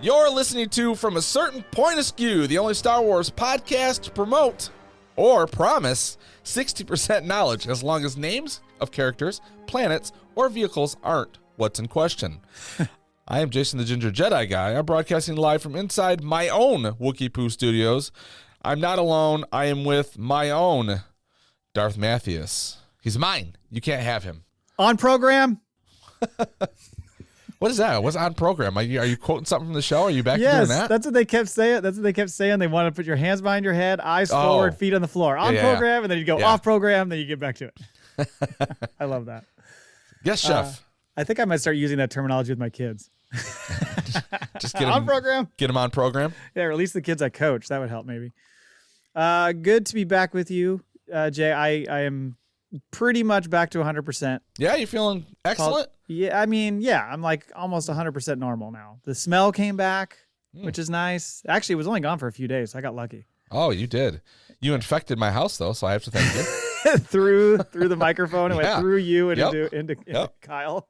You're listening to From a Certain Point of Skew, the only Star Wars podcast to promote or promise 60% knowledge as long as names of characters, planets, or vehicles aren't what's in question. I am Jason the Ginger Jedi Guy. I'm broadcasting live from inside my own Wookiee Poo Studios. I'm not alone. I am with my own Darth Mathias. He's mine. You can't have him. On program? What is that? What's on program? Are you quoting something from the show? Are you back to Yes, doing that? that's what they kept saying. They wanted to put your hands behind your head, eyes forward, feet on the floor. On program, and then you go off program, then you get back to it. I love that. Yes, chef. I think I might start using that terminology with my kids. Just get on program. Get them on program. Yeah, or at least the kids I coach. That would help maybe. Good to be back with you, Jay. I am pretty much back to 100%. Yeah, you feeling excellent? I'm like almost 100% normal now. The smell came back, which is nice. Actually, it was only gone for a few days. So I got lucky. Oh, you did. You infected my house, though, so I have to thank you. through the microphone and went through you and into Kyle.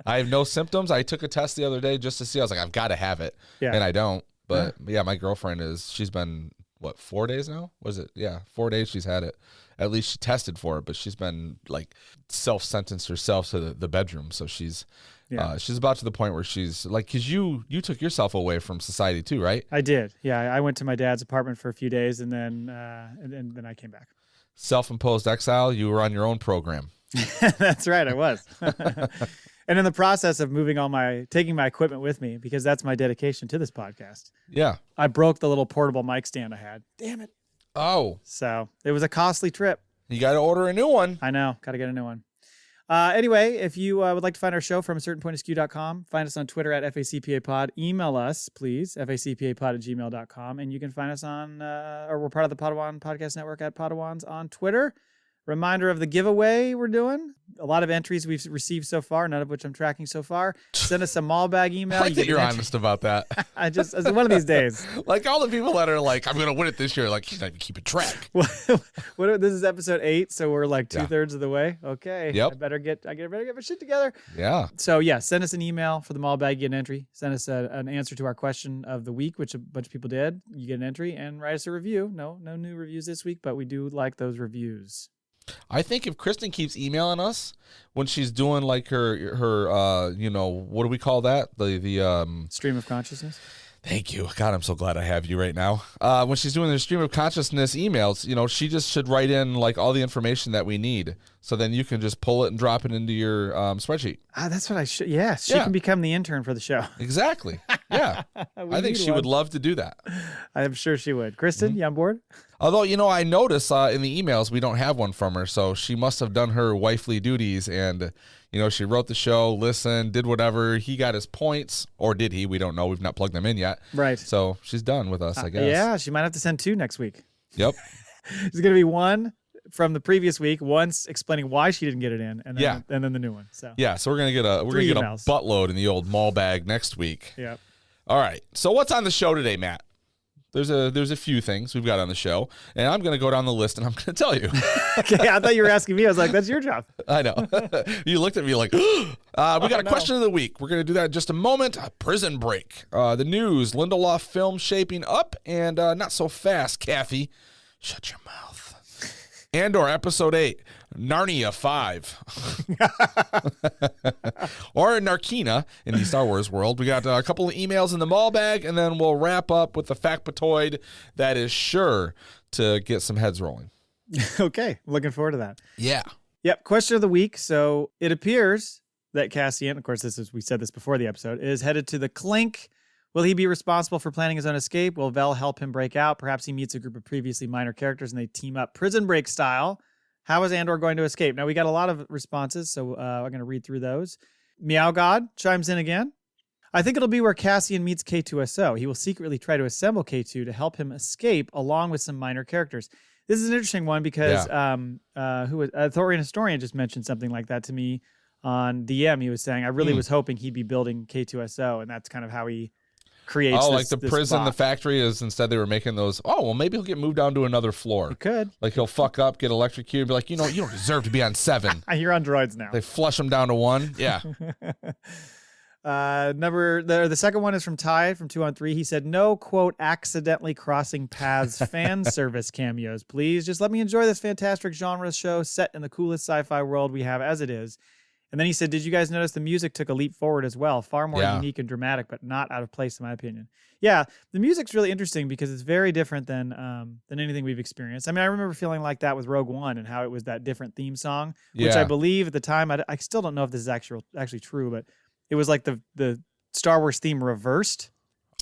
I have no symptoms. I took a test the other day just to see. I was like, I've got to have it. Yeah. And I don't. But yeah, my girlfriend she's been, 4 days now? Was it? Yeah, 4 days she's had it. At least she tested for it, but she's been like self-sentenced herself to the bedroom. So she's about to the point where she's like, because you took yourself away from society too, right? I did. Yeah, I went to my dad's apartment for a few days and then I came back. Self-imposed exile. You were on your own program. That's right, I was. And in the process of taking my equipment with me, because that's my dedication to this podcast. Yeah. I broke the little portable mic stand I had. Damn it. Oh. So it was a costly trip. You got to order a new one. I know. Got to get a new one. Anyway, if you would like to find our show from a certain point of skew.com, find us on Twitter at FACPApod. Email us, please, FACPApod@gmail.com. And you can find us we're part of the Podawan Podcast Network at Podawans on Twitter. Reminder of the giveaway we're doing. A lot of entries we've received so far, none of which I'm tracking so far. Send us a Maul Bag email. I like that you're honest about that. It's one of these days. Like all the people that are like, I'm going to win it this year, like, he's not even keeping track. This is episode 8, so we're like 2/3 of the way. Okay. Yep. I better get my shit together. Yeah. So yeah, send us an email for the Maul Bag, get an entry. Send us an answer to our question of the week, which a bunch of people did. You get an entry, and write us a review. No new reviews this week, but we do like those reviews. I think if Kristen keeps emailing us when she's doing like her what do we call that? The stream of consciousness. Thank you. God, I'm so glad I have you right now. When she's doing the stream of consciousness emails, she just should write in like all the information that we need. So then you can just pull it and drop it into your spreadsheet. That's what I should. Yeah, she can become the intern for the show. Exactly. Yeah. I think she would love to do that. I'm sure she would. Kristen, you on board? Although, I notice in the emails we don't have one from her, so she must have done her wifely duties and, she wrote the show, listened, did whatever. He got his points, or did he? We don't know. We've not plugged them in yet. Right. So she's done with us, I guess. Yeah, she might have to send 2 next week. Yep. There's going to be one from the previous week, once explaining why she didn't get it in, and then the new one. So we're gonna get a buttload in the old Maul Bag next week. Yep. All right. So what's on the show today, Matt? There's a few things we've got on the show, and I'm gonna go down the list and I'm gonna tell you. Okay, I thought you were asking me. I was like, that's your job. I know. You looked at me like, we got a question of the week. We're gonna do that in just a moment. Prison Break. The news. Lindelof film shaping up, and not so fast, Kathy. Shut your mouth. Andor episode 8, Narnia 5, or Narkina in the Star Wars world. We got a couple of emails in the Maul Bag, and then we'll wrap up with the FACPAtoid that is sure to get some heads rolling. Okay, looking forward to that. Yeah. Yep. Question of the week. So it appears that Cassian, of course, we said this before the episode, is headed to the Clink. Will he be responsible for planning his own escape? Will Vel help him break out? Perhaps he meets a group of previously minor characters and they team up Prison Break style. How is Andor going to escape? Now, we got a lot of responses, so I'm going to read through those. Meow God chimes in again. I think it'll be where Cassian meets K2SO. He will secretly try to assemble K2 to help him escape along with some minor characters. This is an interesting one because Thorian Historian just mentioned something like that to me on DM. He was saying, I really was hoping he'd be building K2SO, and that's kind of how he creates like the prison, the factory is instead they were making those. Oh, well, maybe he'll get moved down to another floor. He could. Like he'll fuck up, get electrocuted, and be like, you don't deserve to be on 7. You're on droids now. They flush him down to 1. Yeah. The second one is from Ty from 2 on 3. He said, no, quote, accidentally crossing paths fan service cameos, please. Just let me enjoy this fantastic genre show set in the coolest sci-fi world we have as it is. And then he said, did you guys notice the music took a leap forward as well? Far more unique and dramatic, but not out of place, in my opinion. Yeah, the music's really interesting because it's very different than anything we've experienced. I mean, I remember feeling like that with Rogue One and how it was that different theme song, which I believe at the time, I still don't know if this is actually true, but it was like the Star Wars theme reversed.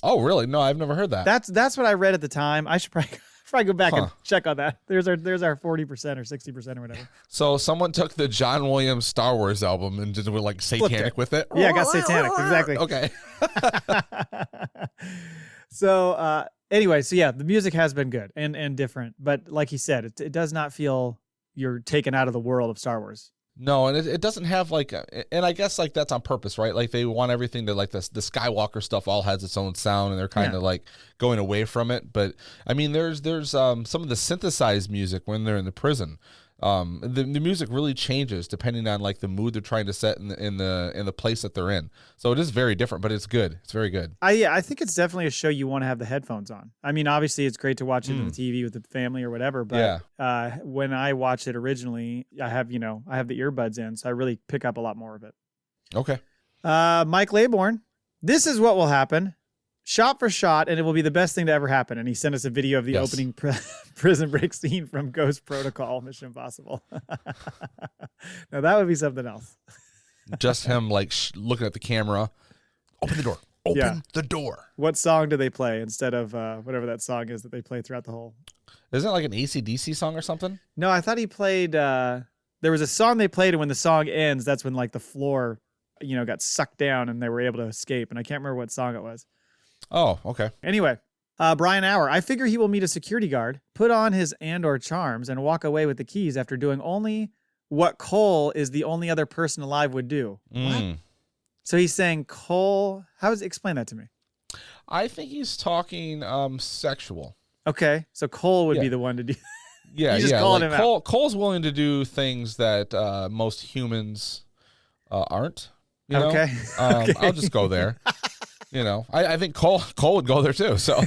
Oh, really? No, I've never heard that. That's what I read at the time. I should probably go back and check on that. There's our 40% or 60% or whatever. So someone took the John Williams Star Wars album and did like satanic with it. Yeah, I got satanic. Exactly. Okay. So anyway, so yeah, the music has been good and different, but like he said, it does not feel you're taken out of the world of Star Wars. No, and it doesn't have like, and I guess like that's on purpose, right? Like they want everything to like the Skywalker stuff all has its own sound, and they're kind of like going away from it. But I mean, there's some of the synthesized music when they're in the prison. The music really changes depending on like the mood they're trying to set in the place that they're in. So it is very different, but it's good. It's very good. I think it's definitely a show you want to have the headphones on. I mean, obviously it's great to watch it on the TV with the family or whatever, but when I watched it originally, I have the earbuds in, so I really pick up a lot more of it. Okay. Mike Laybourne, this is what will happen. Shot for shot, and it will be the best thing to ever happen. And he sent us a video of the opening prison break scene from Ghost Protocol, Mission Impossible. Now, that would be something else. Just him, like, looking at the camera. Open the door. Open the door. What song do they play instead of whatever that song is that they play throughout the whole? Isn't it like an AC/DC song or something? No, I thought he played... there was a song they played, and when the song ends, that's when, like, the floor, got sucked down, and they were able to escape. And I can't remember what song it was. Oh, okay. Anyway, Brian Hour. I figure he will meet a security guard, put on his Andor charms, and walk away with the keys after doing only what Cole is the only other person alive would do. What? So he's saying Cole... Explain that to me. I think he's talking sexual. Okay, so Cole would be the one to do... Yeah, just calling him out. Cole's willing to do things that most humans aren't. Okay. I'll just go there. I think Cole would go there too. So,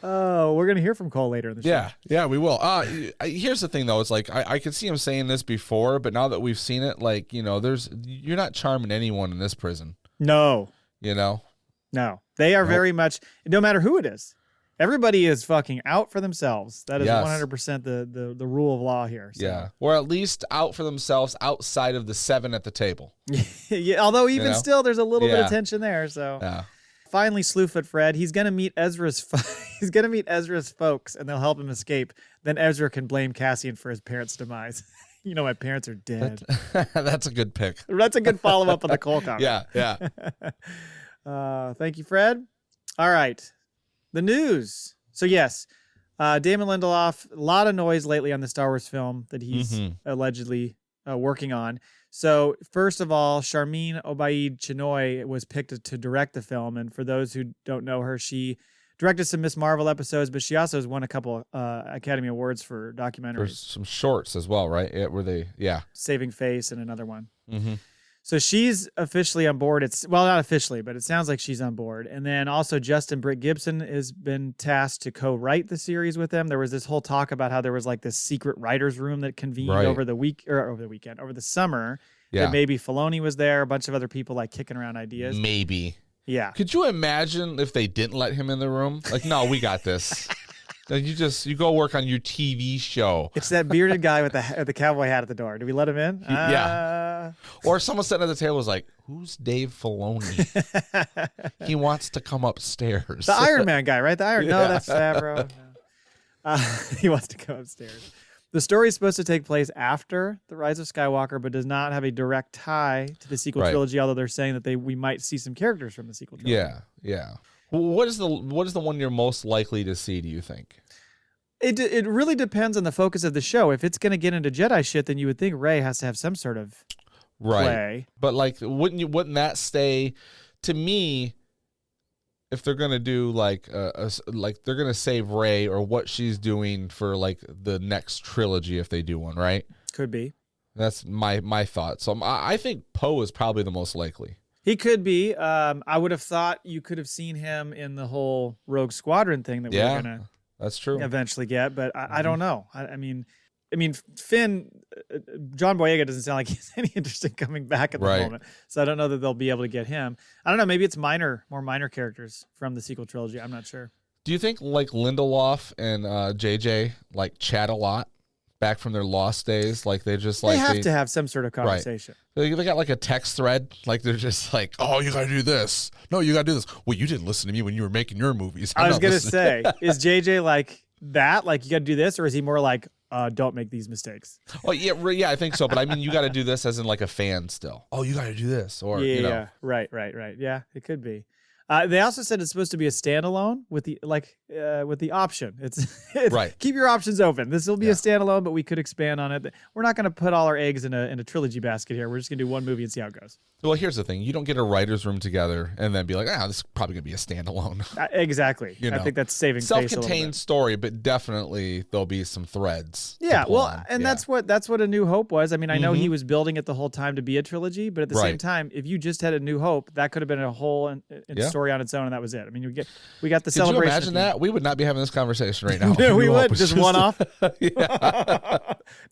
we're gonna hear from Cole later in the show. Yeah, we will. Here's the thing, though. It's like I could see him saying this before, but now that we've seen it, like you're not charming anyone in this prison. No. No, they are very much. No matter who it is, everybody is fucking out for themselves. That is 100% the rule of law here. So. Yeah, or at least out for themselves outside of the 7 at the table. Yeah, although even still, there's a little bit of tension there. So finally, Slewfoot Fred, he's gonna meet Ezra's folks, and they'll help him escape. Then Ezra can blame Cassian for his parents' demise. My parents are dead. That's a good pick. That's a good follow up on the Cole comment. Yeah. Thank you, Fred. All right. The news. So yes, Damon Lindelof, a lot of noise lately on the Star Wars film that he's allegedly working on. So first of all, Sharmeen Obaid-Chinoy was picked to direct the film. And for those who don't know her, she directed some Miss Marvel episodes, but she also has won a couple Academy Awards for documentaries. There's some shorts as well, right? Were they? Yeah. Saving Face and another one. Mm-hmm. So she's officially on board. Not officially, but it sounds like she's on board. And then also Justin Britt Gibson has been tasked to co-write the series with them. There was this whole talk about how there was like this secret writers' room that convened over the summer. Yeah. That maybe Filoni was there, a bunch of other people like kicking around ideas. Maybe. Yeah. Could you imagine if they didn't let him in the room? Like, no, we got this. You go work on your TV show. It's that bearded guy with the cowboy hat at the door. Do we let him in? Yeah. Or someone sitting at the table was like, "Who's Dave Filoni? He wants to come upstairs." The Iron Man guy, right? No, that's Favreau. No. He wants to come upstairs. The story is supposed to take place after The Rise of Skywalker, but does not have a direct tie to the sequel trilogy. Although they're saying that we might see some characters from the sequel trilogy. Yeah. Well, what is the one you're most likely to see, do you think? It really depends on the focus of the show. If it's going to get into Jedi shit, then you would think Rey has to have some sort of play. But like, wouldn't that stay? To me, if they're gonna do like they're gonna save Rey or what she's doing for like the next trilogy if they do one, right? Could be. That's my thought. So I think Poe is probably the most likely. He could be. I would have thought you could have seen him in the whole Rogue Squadron thing that we're gonna that's true. eventually get, but I don't know. I mean, Finn, John Boyega doesn't sound like he's any interest in coming back at the moment, so I don't know that they'll be able to get him. I don't know. Maybe it's more minor characters from the sequel trilogy. I'm not sure. Do you think like Lindelof and JJ like chat a lot back from their Lost days? Like they just like they have to have some sort of conversation. Right. They got like a text thread. Like they're just like, oh, you got to do this. No, you got to do this. Well, you didn't listen to me when you were making your movies. I was gonna say, is JJ like that? Like you got to do this, or is he more like, don't make these mistakes? Oh yeah, I think so. But I mean, you got to do this as in like a fan still. Oh, you got to do this, or right. Yeah, it could be. They also said it's supposed to be a standalone with the option. It's right. Keep your options open. This will be a standalone, but we could expand on it. We're not going to put all our eggs in a trilogy basket here. We're just going to do one movie and see how it goes. Well, here's the thing. You don't get a writer's room together and then be like, this is probably going to be a standalone. Exactly. I think that's saving face a little bit. Self-contained story, but definitely there'll be some threads. Yeah, that's what A New Hope was. I mean, I know he was building it the whole time to be a trilogy, but at the same time, if you just had A New Hope, that could have been a whole story on its own, and that was it. I mean, we got the celebration. Could you imagine that? We would not be having this conversation right now. No, we would. Just one off.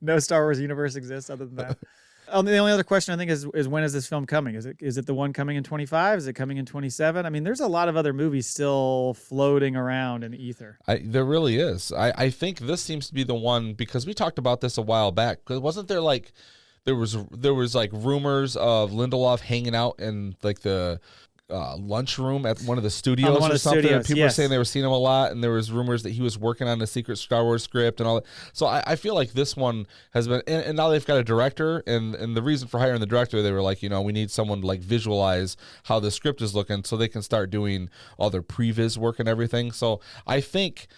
No Star Wars universe exists other than that. The only other question I think is when is this film coming? Is it the one coming in 25? Is it coming in 27? I mean, there's a lot of other movies still floating around in the ether. There really is. I think this seems to be the one, because we talked about this a while back. Because wasn't there like there was like rumors of Lindelof hanging out in like the lunchroom at one of the studios or something. People were saying they were seeing him a lot, and there was rumors that he was working on a secret Star Wars script and all that. So I feel like this one has been, and now they've got a director, and the reason for hiring the director, they were like, we need someone to like visualize how the script is looking so they can start doing all their previs work and everything. So I think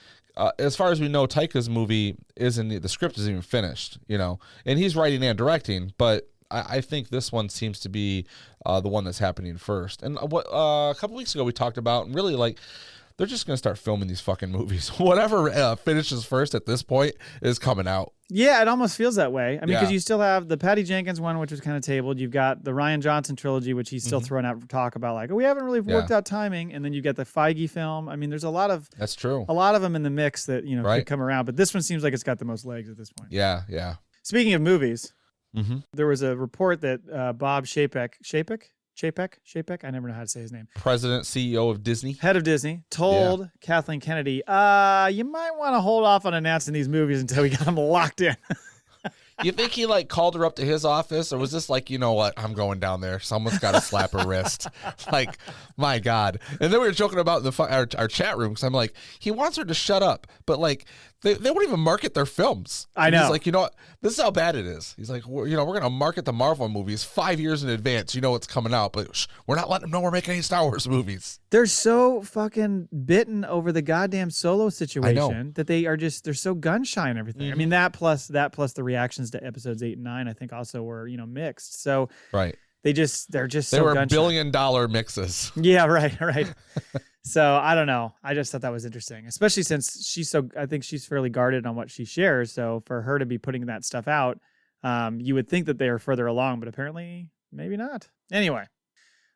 as far as we know, Taika's movie the script isn't even finished, and he's writing and directing, but I think this one seems to be the one that's happening first. And what a couple weeks ago we talked about, and really like they're just going to start filming these fucking movies. Whatever finishes first at this point is coming out. Yeah, it almost feels that way. I mean, because you still have the Patty Jenkins one, which was kind of tabled. You've got the Rian Johnson trilogy, which he's still throwing out talk about, like, we haven't really worked out timing. And then you get the Feige film. I mean, there's a lot of them in the mix that could come around. But this one seems like it's got the most legs at this point. Yeah. Speaking of movies. There was a report that Bob Chapek, I never know how to say his name. President, CEO of Disney. Head of Disney, told Kathleen Kennedy, you might want to hold off on announcing these movies until we got them locked in. You think he like called her up to his office, or was this like, you know what, I'm going down there. Someone's got to slap her wrist. Like, my God. And then we were joking about our chat room, because I'm like, he wants her to shut up, but like they won't even market their films. I know. He's like, what? This is how bad it is. He's like, we're going to market the Marvel movies 5 years in advance. You know what's coming out, but we're not letting them know we're making any Star Wars movies. They're so fucking bitten over the goddamn Solo situation that they're so gun shy and everything. I mean, that plus the reactions to episodes 8 and 9, I think also were, mixed. So they're just they so were gun-shy. $1 billion mixes. Yeah, right. So I don't know. I just thought that was interesting, especially since I think she's fairly guarded on what she shares. So for her to be putting that stuff out, you would think that they are further along, but apparently maybe not. Anyway,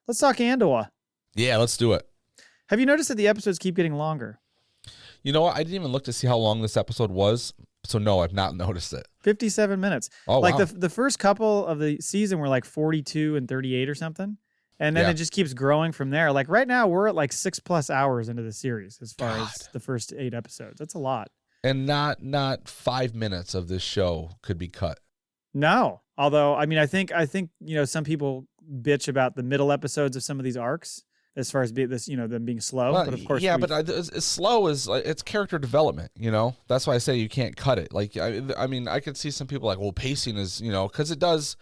let's talk Andor. Yeah, let's do it. Have you noticed that the episodes keep getting longer? You know what? I didn't even look to see how long this episode was. So no, I've not noticed it. 57 minutes. Oh, like wow. the first couple of the season were like 42 and 38 or something. And then it just keeps growing from there. Like right now, we're at like 6+ hours into the series as far as the first 8 episodes. That's a lot. And not 5 minutes of this show could be cut. No. Although, I mean, I think some people bitch about the middle episodes of some of these arcs as far as them being slow. Well, but of course, but it's slow as it's character development. That's why I say you can't cut it. Like I mean, I could see some people like, well, pacing is because it does.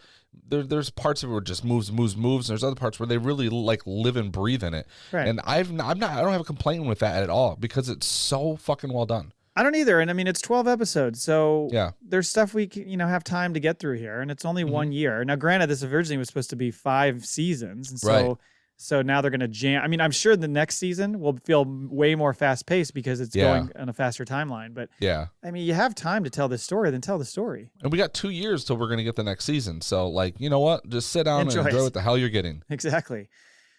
There's parts of it where it just moves. And there's other parts where they really like live and breathe in it. Right. And I don't have a complaint with that at all because it's so fucking well done. I don't either. And I mean, it's 12 episodes. So there's stuff we have time to get through here. And it's only 1 year. Now, granted, this originally was supposed to be 5 seasons. And so So now they're going to jam. I mean, I'm sure the next season will feel way more fast paced because it's going on a faster timeline. But I mean, you have time to tell this story, then tell the story. And we got 2 years till we're going to get the next season. So, like, you know what? Just sit down and enjoy what the hell you're getting. Exactly.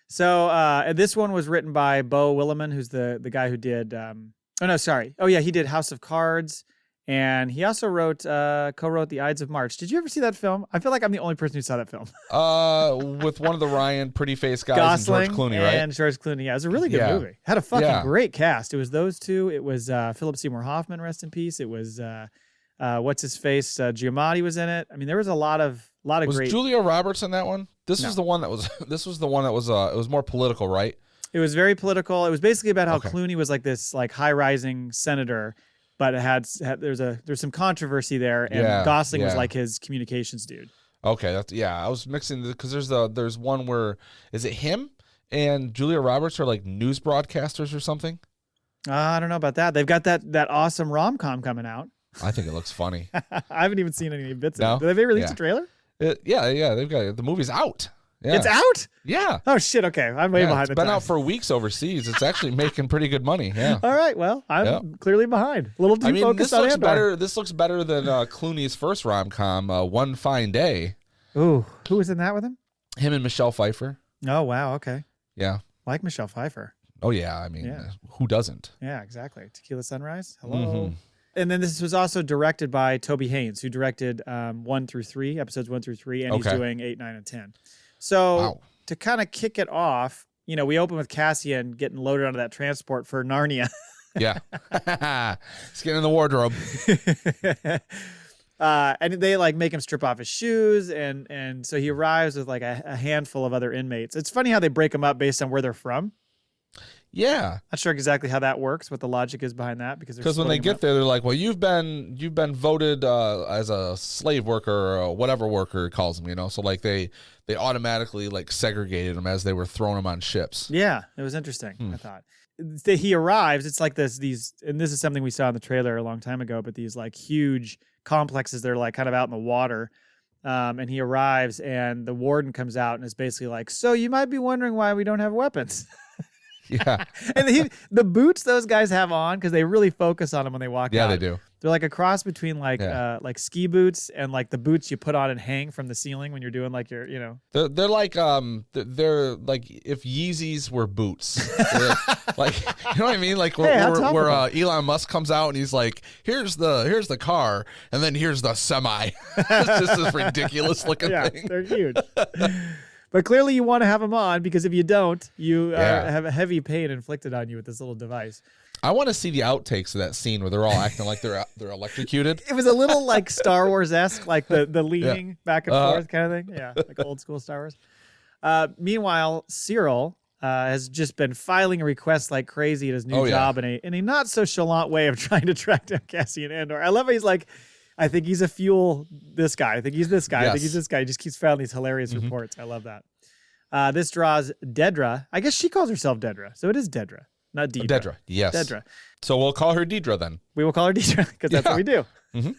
So this one was written by Bo Williman, who's the guy who did. He did House of Cards. And he also co-wrote The Ides of March. Did you ever see that film? I feel like I'm the only person who saw that film. With one of the Ryan pretty face guys Gosling and George Clooney, right? And George Clooney. Yeah, it was a really good movie. Had a fucking great cast. It was those two. It was Philip Seymour Hoffman, rest in peace. It was what's his face? Giamatti was in it. I mean, there was a lot of great. Was Julia Roberts in that one? This was the one that was. It was more political, right? It was very political. It was basically about how Clooney was like this high-rising senator. But there's some controversy there, and Gosling was like his communications dude. Okay, I was mixing because there's one where is it him and Julia Roberts are like news broadcasters or something? I don't know about that. They've got that awesome rom-com coming out. I think it looks funny. I haven't even seen any bits of it. Did they release a trailer? They've got it. The movie's out. Yeah. It's out? Yeah. Oh, shit. Okay. I'm way behind. It's been out for weeks overseas. It's actually making pretty good money. Yeah. All right. Well, I'm clearly behind. A little too focused on Andor. This looks better than Clooney's first rom-com, One Fine Day. Ooh. Who was in that with him? Him and Michelle Pfeiffer. Oh, wow. Okay. Yeah. Like Michelle Pfeiffer. Oh, yeah. I mean, who doesn't? Yeah, exactly. Tequila Sunrise. Hello. Mm-hmm. And then this was also directed by Toby Haynes, who directed episodes 1 through 3, and he's doing 8, 9, and 10. So to kind of kick it off, we open with Cassian getting loaded onto that transport for Narnia. Yeah. He's getting in the wardrobe. And they make him strip off his shoes. And so he arrives with a handful of other inmates. It's funny how they break them up based on where they're from. Yeah. Not sure exactly how that works, what the logic is behind that. Because when they get there, they're like, well, you've been voted as a slave worker or whatever worker he calls them, So they automatically segregated them as they were throwing them on ships. Yeah, it was interesting, I thought. He arrives, it's like these, and this is something we saw in the trailer a long time ago, but these huge complexes, they're kind of out in the water. And he arrives and the warden comes out and is basically so you might be wondering why we don't have weapons. Yeah. And the boots those guys have on, because they really focus on them when they walk out. Yeah, they do. They're like a cross between ski boots and the boots you put on and hang from the ceiling when you're doing your, They're like if Yeezys were boots. You know what I mean? Where Elon Musk comes out and he's like, here's the car and then here's the semi. It's just this ridiculous looking thing. They're huge. But clearly you want to have them on, because if you don't, you have a heavy pain inflicted on you with this little device. I want to see the outtakes of that scene where they're all acting like they're electrocuted. It was a little Star Wars-esque, the leaning back and forth kind of thing. Yeah, old school Star Wars. Meanwhile, Syril has just been filing requests like crazy at his new job in a not so chalant way of trying to track down Cassian Andor. I love how he's like, I think he's a fuel this guy. I think he's this guy. Yes. I think he's this guy. He just keeps filing these hilarious reports. I love that. This draws Dedra. I guess she calls herself Dedra. So it is Dedra, not Dedra. Dedra, yes. Dedra. So we'll call her Dedra then. We will call her Dedra because that's what we do. Mm-hmm.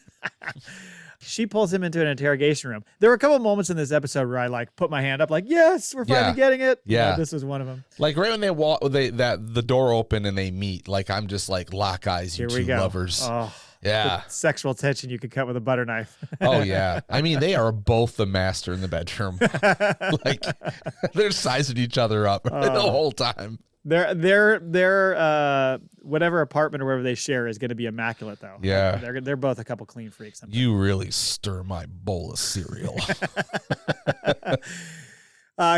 She pulls him into an interrogation room. There were a couple of moments in this episode where I put my hand up yes, we're finally getting it. Yeah. This was one of them. Right when they walk, the door open and they meet, I'm just lock eyes, you two lovers. Oh. Yeah. The sexual tension you could cut with a butter knife. Oh, yeah. I mean, they are both the master in the bedroom. They're sizing each other up the whole time. Their whatever apartment or wherever they share is going to be immaculate, though. Yeah. They're both a couple clean freaks. Sometimes. You really stir my bowl of cereal.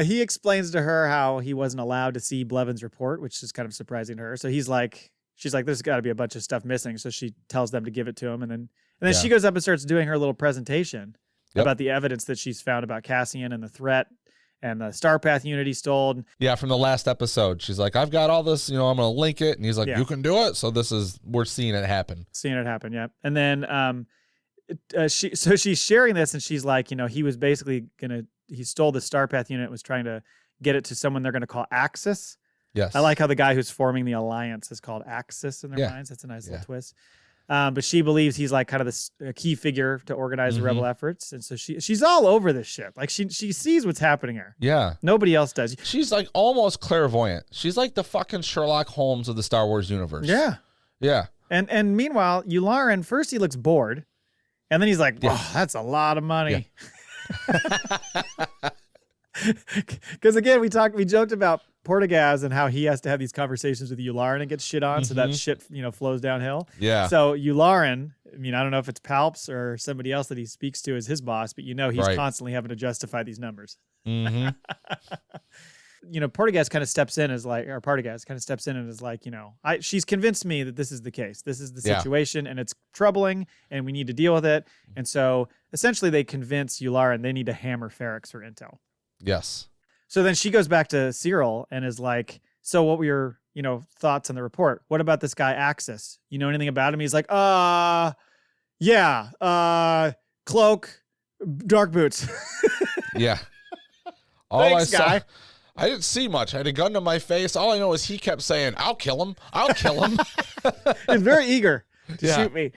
He explains to her how he wasn't allowed to see Blevins' report, which is kind of surprising to her. So she's like, there's got to be a bunch of stuff missing. So she tells them to give it to him. And then she goes up and starts doing her little presentation about the evidence that she's found about Cassian and the threat and the Starpath unit he stole. Yeah, from the last episode. She's like, I've got all this, I'm going to link it. And he's like, you can do it. So we're seeing it happen. Yeah. And then she's sharing this and she's like, he was basically he stole the Starpath unit, was trying to get it to someone they're going to call Axis. Yes. I like how the guy who's forming the alliance is called Axis in their minds. That's a nice little twist. But she believes he's like kind of this key figure to organize the Mm-hmm. rebel efforts. And so she's all over this shit. Like she sees what's happening here. Yeah. Nobody else does. She's like almost clairvoyant. She's like the fucking Sherlock Holmes of the Star Wars universe. Yeah. Yeah. And meanwhile, Yularen, first he looks bored. And then he's like, oh, that's a lot of money. Because again, we joked about Portagaz and how he has to have these conversations with Yularen and gets shit on, so that shit flows downhill. Yeah. So Yularen, I mean, I don't know if it's Palps or somebody else that he speaks to as his boss, but he's constantly having to justify these numbers. Mm-hmm. Portagaz kind of steps in as like, or Partagaz kind of steps in and is like, she's convinced me that this is the case. This is the situation and it's troubling and we need to deal with it. And so essentially they convince Yularen they need to hammer Ferrix for intel. Yes. So then she goes back to Syril and is like, so what were your, thoughts on the report? What about this guy Axis? You know anything about him? He's like, cloak, dark boots. Yeah. Thanks, guy. I didn't see much. I had a gun to my face. All I know is he kept saying, I'll kill him. I'll kill him. He's very eager to shoot me.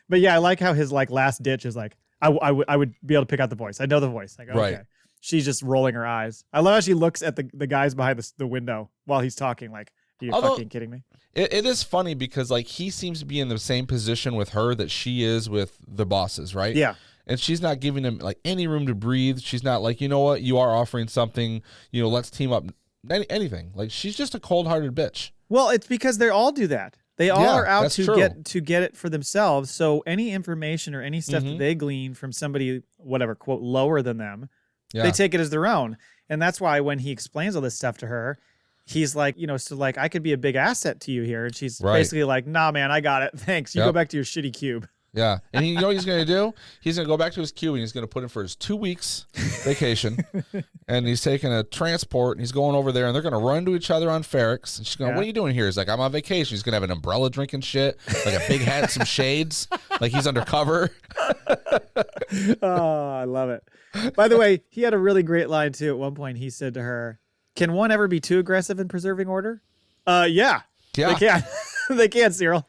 But yeah, I like how his like last ditch is like, I would be able to pick out the voice. I know the voice. Like, okay. Right. She's just rolling her eyes. I love how she looks at the guys behind the window while he's talking. Like, are you fucking kidding me? It is funny because like he seems to be in the same position with her that she is with the bosses, right? Yeah. And she's not giving him like any room to breathe. She's not like, you know what, you are offering something, let's team up. Anything. Like she's just a cold-hearted bitch. Well, it's because they all do that. They all are out to get it for themselves. So any information or any stuff that they glean from somebody, whatever, quote, lower than them, they take it as their own. And that's why when he explains all this stuff to her, he's like, so like, I could be a big asset to you here. And she's basically like, nah, man, I got it. Thanks. You go back to your shitty cube. Yeah. And you know what he's going to do? He's going to go back to his cube and he's going to put in for his 2 weeks vacation. And he's taking a transport and he's going over there and they're going to run into each other on Ferrix. And she's going, what are you doing here? He's like, I'm on vacation. He's going to have an umbrella drinking shit, like a big hat, some shades, like he's undercover. Oh, I love it. By the way, he had a really great line too. At one point, he said to her, can one ever be too aggressive in preserving order? Yeah. They can. They can, Syril.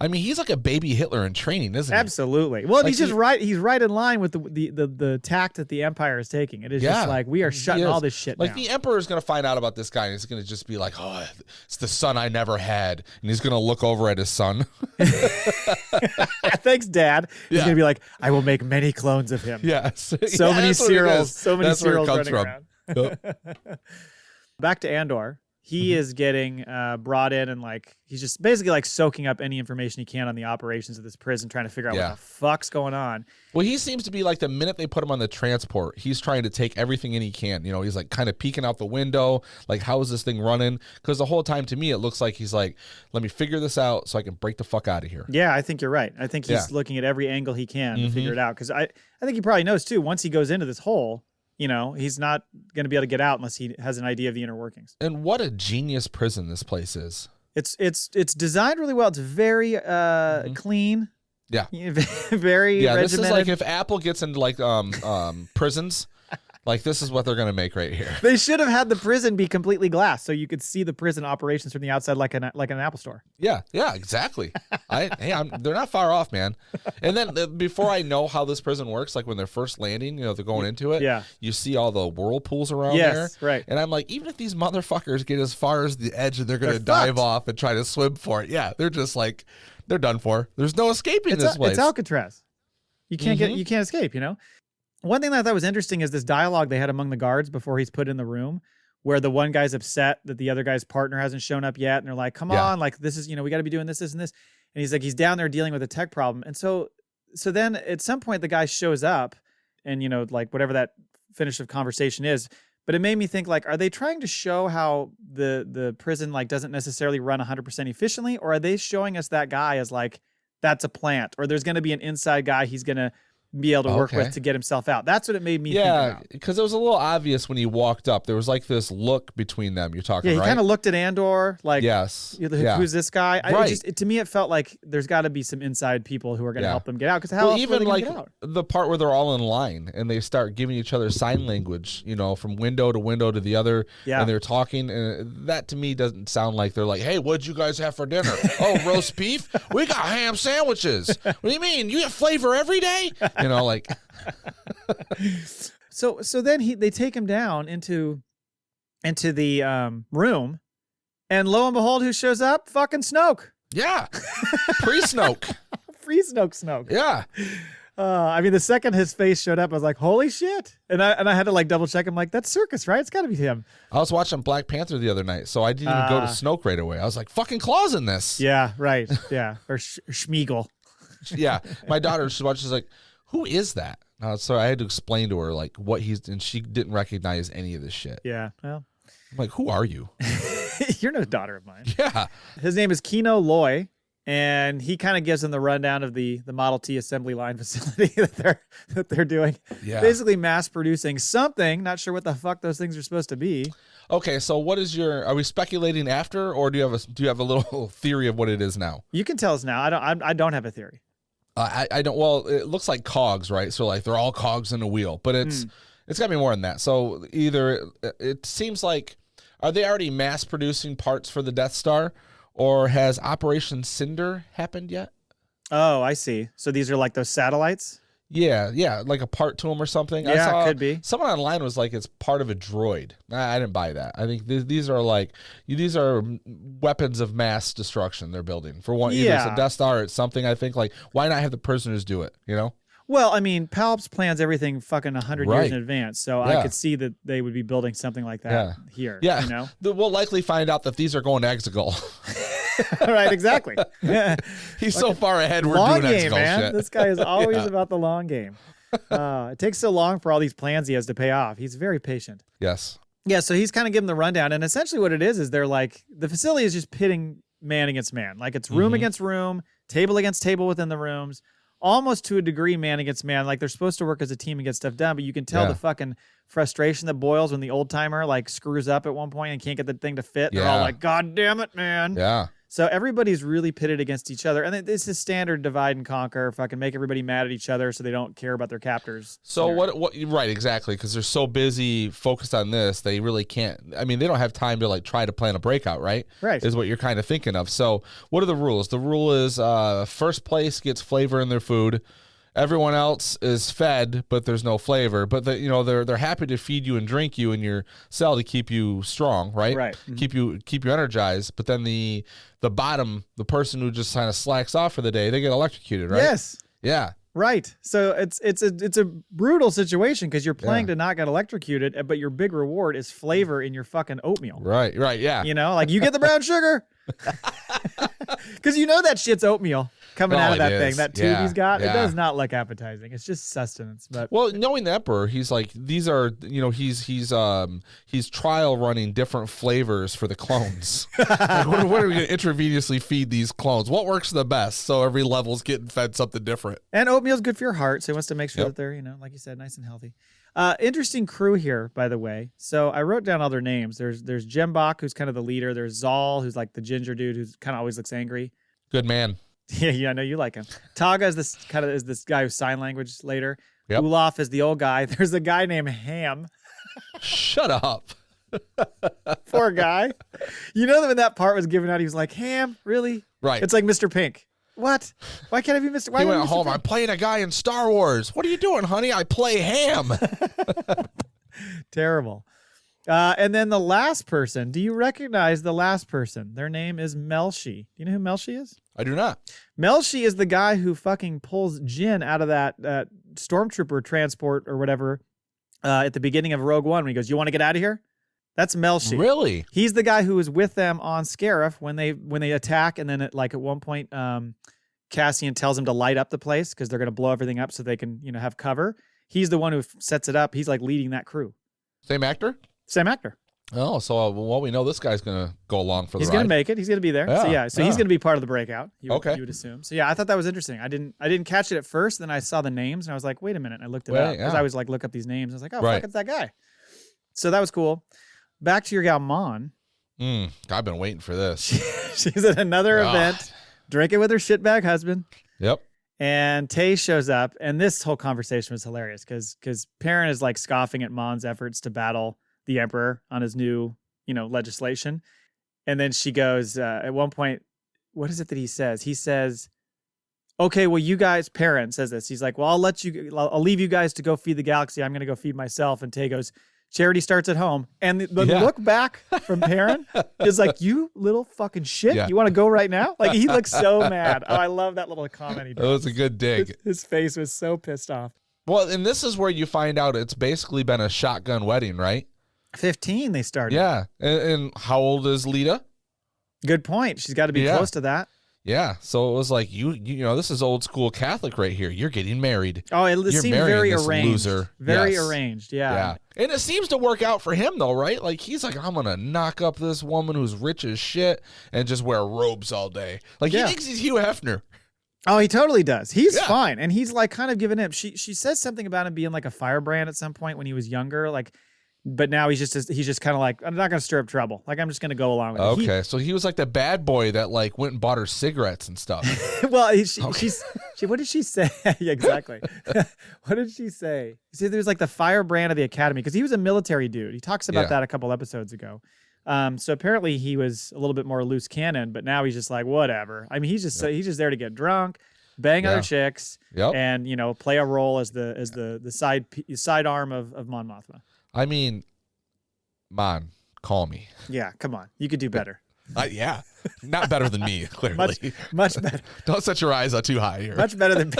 I mean, he's like a baby Hitler in training, isn't he? Absolutely. Well, like he's just right. He's right in line with the tact that the Empire is taking. It is just like, we are shutting all this shit like down. The Emperor is going to find out about this guy and he's going to just be like, oh, it's the son I never had. And he's going to look over at his son. Thanks, Dad. He's going to be like, I will make many clones of him. Yes. So many Cyrils. So many Cyrils running around. Yep. Back to Andor. He is getting brought in and like he's just basically like soaking up any information he can on the operations of this prison, trying to figure out what the fuck's going on. Well, he seems to be like the minute they put him on the transport, he's trying to take everything in he can. He's like kind of peeking out the window, like how is this thing running? Because the whole time to me it looks like he's like, let me figure this out so I can break the fuck out of here. Yeah, I think you're right. I think he's looking at every angle he can to figure it out. Because I think he probably knows too. Once he goes into this hole, he's not going to be able to get out unless he has an idea of the inner workings. And what a genius prison this place is. It's designed really well. It's very clean. Yeah. Very regimented. This is like if Apple gets into like prisons, like this is what they're going to make right here. They should have had the prison be completely glass so you could see the prison operations from the outside like an Apple store. Yeah, exactly. They're not far off, man. And then before I know how this prison works, like when they're first landing, they're going into it, you see all the whirlpools around there. Right. And I'm like, even if these motherfuckers get as far as the edge and they're going to dive off and try to swim for it, they're just like, they're done for. There's no escaping this place. It's Alcatraz. You can't you can't escape, One thing that I thought was interesting is this dialogue they had among the guards before he's put in the room, where the one guy's upset that the other guy's partner hasn't shown up yet. And they're like, come on, like this is, we got to be doing this, and this. And he's like, he's down there dealing with a tech problem. And so then at some point the guy shows up and, like whatever that finish of conversation is, but it made me think like, are they trying to show how the prison like doesn't necessarily run 100% efficiently? Or are they showing us that guy as like, that's a plant, or there's going to be an inside guy. He's going to be able to work with to get himself out. That's what it made me think about. Because it was a little obvious when he walked up. There was like this look between them. You're talking, right? Yeah, he kind of looked at Andor like, who's this guy? To me, it felt like there's got to be some inside people who are going to help them get out. Because how else even like get out? The part where they're all in line and they start giving each other sign language, from window to window to the other, and they're talking. And that to me doesn't sound like they're like, hey, what'd you guys have for dinner? Oh, roast beef? We got ham sandwiches. What do you mean? You get flavor every day? So then they take him down into the room, and lo and behold, who shows up? Fucking Snoke. Yeah, pre-Snoke. Snoke. Yeah. The second his face showed up, I was like, holy shit. And I had to like double check. I'm like, that's Circus, right? It's got to be him. I was watching Black Panther the other night, so I didn't even go to Snoke right away. I was like, fucking Claw's in this. Yeah, right. Yeah. Or Schmeagol. Yeah. My daughter, she's like, who is that? So I had to explain to her like what and she didn't recognize any of this shit. Yeah. Well, I'm like, who are you? You're no daughter of mine. Yeah. His name is Kino Loy, and he kind of gives them the rundown of the Model T assembly line facility that they're doing. Yeah. Basically mass producing something. Not sure what the fuck those things are supposed to be. Okay, so what is are we speculating after, or do you have a little theory of what it is now? You can tell us now. I don't have a theory. I don't. Well, it looks like cogs, right? So like they're all cogs in a wheel, but it's got to be more than that. So either it seems like, are they already mass producing parts for the Death Star, or has Operation Cinder happened yet? Oh, I see. So these are like those satellites? Yeah, like a part to them or something. Yeah, I saw could be. Someone online was like, it's part of a droid. I didn't buy that. I think these are weapons of mass destruction they're building. For one, either it's a Death Star or it's something. I think like, why not have the prisoners do it? Well, Palps plans everything fucking 100 years in advance, so I could see that they would be building something like that here. Yeah, we'll likely find out that these are going to Exegol. Right, exactly. He's so far ahead. We're long doing game, Exegol man. shit. This guy is always about the long game. It takes so long for all these plans he has to pay off. He's very patient. Yes. Yeah, so he's kind of giving the rundown, and essentially what it is they're like, the facility is just pitting man against man. Like it's room against room, table against table within the rooms, almost to a degree man against man. Like they're supposed to work as a team and get stuff done, but you can tell the fucking frustration that boils when the old timer like screws up at one point and can't get the thing to fit. They're all like, God damn it, man. Yeah. So everybody's really pitted against each other. And this is standard divide and conquer, fucking make everybody mad at each other so they don't care about their captors. So what right, exactly, because they're so busy focused on this, they really can't, they don't have time to like try to plan a breakout, right? Right. Is what you're kind of thinking of. So what are the rules? The rule is first place gets flavor in their food. Everyone else is fed, but there's no flavor. But they're happy to feed you and drink you in your cell to keep you strong, right? Right. Mm-hmm. Keep you energized. But then the bottom, the person who just kind of slacks off for the day, they get electrocuted, right? Yes. Yeah. Right. So it's a brutal situation because you're playing to not get electrocuted, but your big reward is flavor in your fucking oatmeal. Right. Yeah. Like you get the brown sugar because that shit's oatmeal. Coming out of that thing, that tube he's got, it does not look appetizing. It's just sustenance. But knowing the Emperor, he's like, these are, he's trial running different flavors for the clones. Like, what are we going to intravenously feed these clones? What works the best? So every level's getting fed something different. And oatmeal's good for your heart, so he wants to make sure that they're, like you said, nice and healthy. Interesting crew here, by the way. So I wrote down all their names. There's Jembok, who's kind of the leader. There's Zal, who's like the ginger dude, who's kind of always looks angry. Good man. Yeah, I know you like him. Taga is this guy who's sign language later. Yep. Ulaf is the old guy. There's a guy named Ham. Shut up. Poor guy. That when that part was given out, he was like, Ham? Really? Right. It's like Mr. Pink. What? Why can't I be Mr. Why he went Mr. home. Pink? I'm playing a guy in Star Wars. What are you doing, honey? I play Ham. Terrible. And then the last person. Do you recognize the last person? Their name is Melshi. Do you know who Melshi is? I do not. Melshi is the guy who fucking pulls Jin out of that stormtrooper transport or whatever at the beginning of Rogue One when he goes, "You want to get out of here?" That's Melshi. Really? He's the guy who was with them on Scarif when they attack, and then at one point, Cassian tells him to light up the place because they're going to blow everything up so they can have cover. He's the one who sets it up. He's like leading that crew. Same actor? Same actor. Oh, so well, we know this guy's gonna go along for the ride. He's gonna make it. He's gonna be there. So he's gonna be part of the breakout. You would assume. So yeah, I thought that was interesting. I didn't catch it at first. Then I saw the names and I was like, wait a minute. And I looked it up because I always like look up these names. I was like, oh fuck, it's that guy. So that was cool. Back to your gal Mon. I've been waiting for this. She's at another event, drinking with her shitbag husband. Yep. And Tay shows up, and this whole conversation was hilarious because Perrin is like scoffing at Mon's efforts to battle the Emperor on his new, legislation. And then she goes, at one point, what is it that he says? He says, okay, well, you guys, Perrin says this. He's like, well, I'll leave you guys to go feed the galaxy. I'm going to go feed myself. And Tay goes, charity starts at home. And the look back from Perrin is like, you little fucking shit. Yeah. You want to go right now? Like, he looks so mad. Oh, I love that little comment he did. That was a good dig. His face was so pissed off. Well, and this is where you find out it's basically been a shotgun wedding, right? 15 they started. Yeah. And how old is Leida? Good point. She's got to be close to that. Yeah. So it was like, you know, this is old school Catholic right here. You're getting married. Oh, it seemed very arranged. Loser. Very arranged. Yeah. Yeah. And it seems to work out for him though, right? Like he's like, I'm going to knock up this woman who's rich as shit and just wear robes all day. Like he thinks he's Hugh Hefner. Oh, he totally does. He's fine. And he's like kind of giving him, she says something about him being like a firebrand at some point when he was younger. Like, but now he's just kind of like, I'm not going to stir up trouble. Like, I'm just going to go along with it. Okay, so he was like the bad boy that like went and bought her cigarettes and stuff. Well, she what did she say? Yeah, exactly. What did she say? See, there's like the firebrand of the academy because he was a military dude. He talks about that a couple episodes ago. So apparently he was a little bit more loose cannon, but now he's just like whatever. I mean, he's just there to get drunk, bang other chicks, and play a role as the side arm of Mon Mothma. I mean, Mon, call me. Yeah, come on. You could do better. Yeah. Not better than me, clearly. much better. Don't set your eyes up too high here. Much better than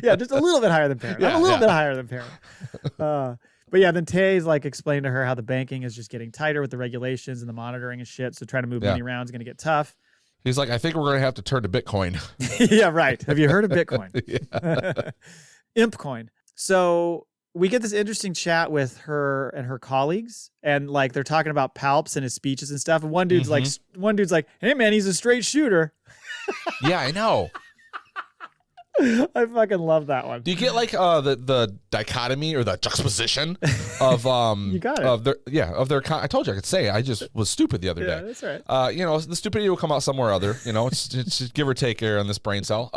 Yeah, just a little bit higher than Perrin. I'm a little bit higher than Perrin. But yeah, then Tay's like explained to her how the banking is just getting tighter with the regulations and the monitoring and shit. So trying to move money around is going to get tough. He's like, I think we're going to have to turn to Bitcoin. Yeah, right. Have you heard of Bitcoin? Impcoin. So we get this interesting chat with her and her colleagues, and like they're talking about Palps and his speeches and stuff. And one dude's like, "Hey man, he's a straight shooter." Yeah, I know. I fucking love that one. Do you get like the dichotomy or the juxtaposition of you got it. of their I told you I could say it. I just was stupid the other day. That's right. The stupidity will come out somewhere or other. It's give or take here on this brain cell.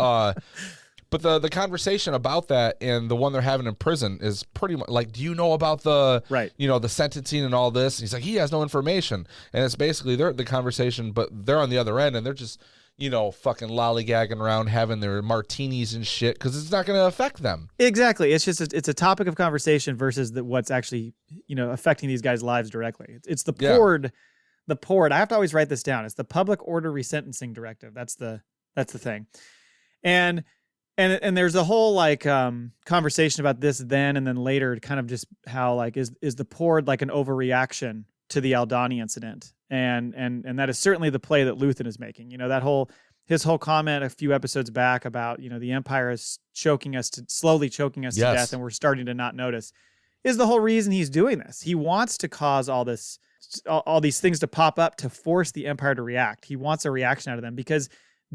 But the conversation about that and the one they're having in prison is pretty much like, do you know about the the sentencing and all this? And he's like, he has no information, and it's basically the conversation, but they're on the other end and they're just fucking lollygagging around having their martinis and shit because it's not going to affect them. Exactly. It's just it's a topic of conversation versus what's actually affecting these guys' lives directly. It's the poured. The poured. I have to always write this down. It's the Public Order Resentencing Directive. That's the thing, and there's a whole like conversation about this then and then later, kind of just how like is the poured like an overreaction to the Aldhani incident, and that is certainly the play that Luthen is making. His whole comment a few episodes back about the Empire is slowly choking us to death, and we're starting to not notice, is the whole reason he's doing this. He wants to cause all these things to pop up to force the Empire to react. He wants a reaction out of them because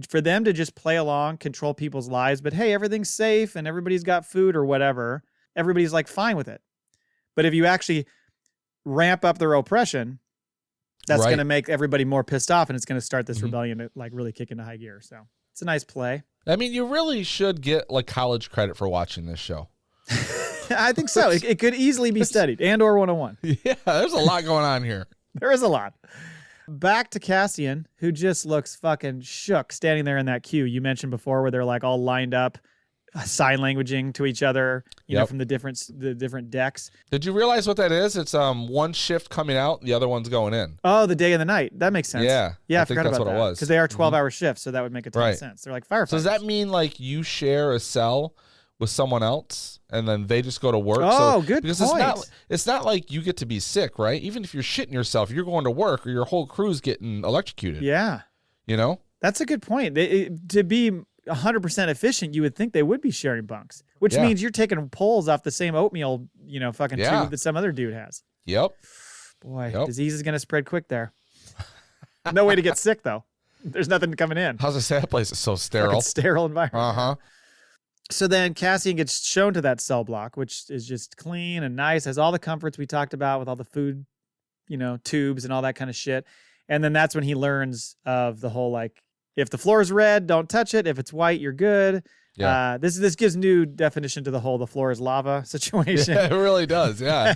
for them to just play along, control people's lives, but hey, everything's safe and everybody's got food or whatever, everybody's like fine with it. But if you actually ramp up their oppression, that's going to make everybody more pissed off, and it's going to start this rebellion to like really kick into high gear. So it's a nice play. I mean, you really should get like college credit for watching this show. I think so. It could easily be studied. Andor 101. Yeah, there's a lot going on here. There is a lot. Back to Cassian, who just looks fucking shook standing there in that queue you mentioned before, where they're like all lined up, sign languaging to each other, from the different decks. Did you realize what that is? It's one shift coming out, the other one's going in. Oh, the day and the night. That makes sense. Yeah, I think forgot that's about what that. it was. Because they are 12-hour shifts, so that would make a ton of sense. They're like firefighters. So does that mean like you share a cell with someone else and then they just go to work? Oh, good point. It's not like you get to be sick, right? Even if you're shitting yourself, you're going to work or your whole crew's getting electrocuted. Yeah. That's a good point. To be 100% efficient, you would think they would be sharing bunks, which means you're taking pulls off the same oatmeal, fucking tube that some other dude has. Yep. Boy, Yep. disease is going to spread quick there. No way to get sick, though. There's nothing coming in. How's it say that place is so sterile? Fucking sterile environment. Uh-huh. So then Cassian gets shown to that cell block, which is just clean and nice, has all the comforts we talked about with all the food, tubes and all that kind of shit. And then that's when he learns of the whole, like, if the floor is red, don't touch it. If it's white, you're good. Yeah. This gives new definition to the whole the floor is lava situation. Yeah, it really does, yeah.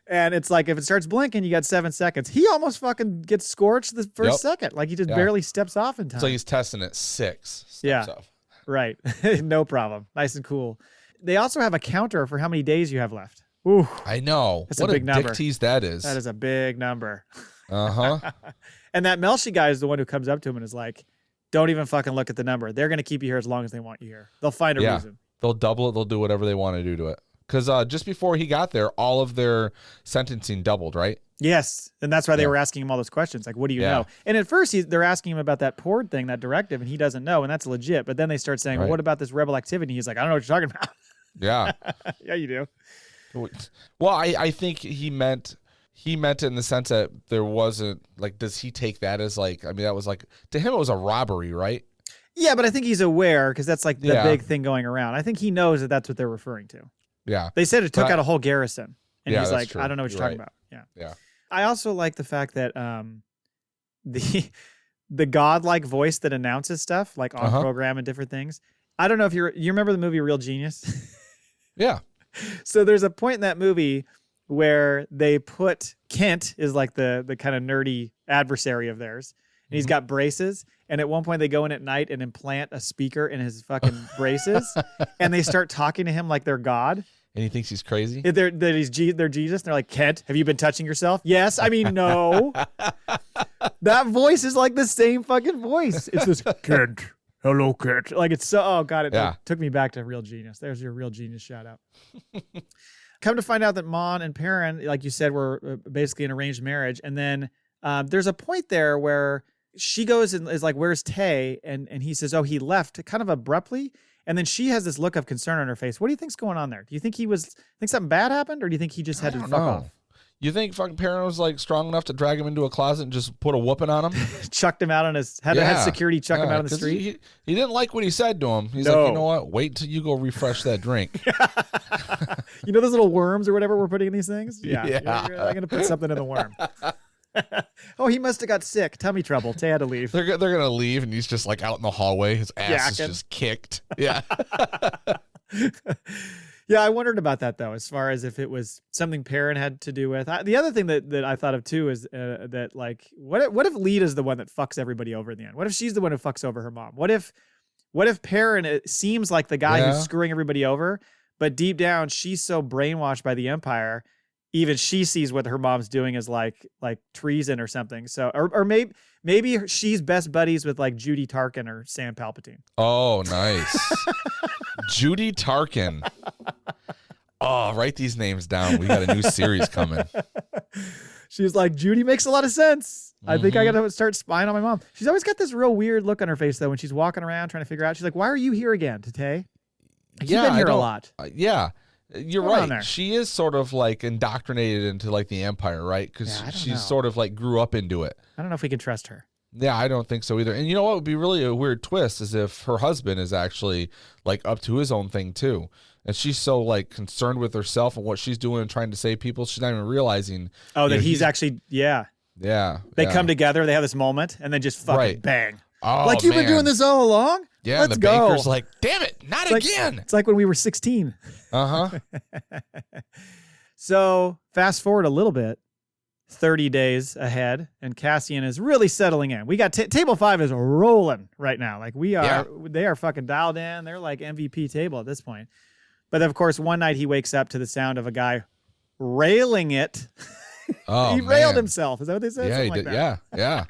And it's like, if it starts blinking, you got 7 seconds. He almost fucking gets scorched the first second. Like, he just barely steps off in time. So he's testing it 6 steps off. Right. No problem. Nice and cool. They also have a counter for how many days you have left. Ooh. I know. That's what a big number. Dick tease that is. That is a big number. Uh-huh. And that Melshi guy is the one who comes up to him and is like, don't even fucking look at the number. They're going to keep you here as long as they want you here. They'll find a reason. They'll double it. They'll do whatever they want to do to it. Because just before he got there, all of their sentencing doubled, right? Yes. And that's why they were asking him all those questions. Like, what do you know? And at first, they're asking him about that Pord thing, that directive, and he doesn't know, and that's legit. But then they start saying, well, what about this rebel activity? He's like, I don't know what you're talking about. Yeah. Yeah, you do. Well, I think he meant it in the sense that there wasn't, like, does he take that as, like, I mean, that was like, to him, it was a robbery, right? Yeah, but I think he's aware because that's like the big thing going around. I think he knows that that's what they're referring to. Yeah. They said it took out a whole garrison. And he's like, true. I don't know what you're talking about. Yeah. Yeah. I also like the fact that the godlike voice that announces stuff, like on program and different things. I don't know if you remember the movie Real Genius? Yeah. So there's a point in that movie where they put Kent is like the kind of nerdy adversary of theirs. And he's got braces. And at one point they go in at night and implant a speaker in his fucking braces. And they start talking to him like they're God. And he thinks he's crazy? They're Jesus. And they're like, Kent, have you been touching yourself? Yes. I mean, no. That voice is like the same fucking voice. It's this Kent. Hello, Kent. Like, it's so, oh God, it took me back to Real Genius. There's your Real Genius shout out. Come to find out that Mon and Perrin, like you said, were basically an arranged marriage. And then there's a point there where she goes and is like, where's Tay? And he says, oh, he left kind of abruptly. And then she has this look of concern on her face. What do you think's going on there? Do you think think something bad happened? Or do you think he just had to fuck off? You think fucking Perrin was like strong enough to drag him into a closet and just put a whooping on him? Chucked him out on had security chuck him out on the street? He didn't like what he said to him. He's like, you know what? Wait until you go refresh that drink. You know those little worms or whatever we're putting in these things? Yeah. You're going to put something in the worm. Oh, he must have got sick. Tummy trouble. Tay had to leave. They're going to leave, and he's just like out in the hallway. His ass is just kicked. Yeah. Yeah, I wondered about that, though, as far as if it was something Perrin had to do with. The other thing that I thought of, too, is that, like, what if Leida's the one that fucks everybody over in the end? What if she's the one who fucks over her mom? What if Perrin seems like the guy who's screwing everybody over, but deep down, she's so brainwashed by the Empire, even she sees what her mom's doing as like treason or something. So, or maybe she's best buddies with like Judy Tarkin or Sam Palpatine. Oh, nice. Judy Tarkin. Oh, write these names down. We got a new series coming. She's like, Judy makes a lot of sense. I think I got to start spying on my mom. She's always got this real weird look on her face, though, when she's walking around trying to figure out. She's like, why are you here again, Tay? You've been here a lot. Yeah. You're right. She is sort of like indoctrinated into like the Empire, right? Because she's sort of like grew up into it. I don't know if we can trust her. Yeah, I don't think so either. And you know what would be really a weird twist is if her husband is actually like up to his own thing too. And she's so like concerned with herself and what she's doing and trying to save people. She's not even realizing. Oh, that he's actually, Yeah. They come together, they have this moment, and then just fucking bang. Oh, like, you've been doing this all along? Yeah, let's the go. banker's like, damn it, not again. It's like when we were 16. Uh-huh. So fast forward a little bit, 30 days ahead, and Cassian is really settling in. We got table 5 is rolling right now. Like they are fucking dialed in. They're like MVP table at this point. But of course, one night he wakes up to the sound of a guy railing it. Oh, he railed himself. Is that what they said? Yeah, Something he did. Like Yeah.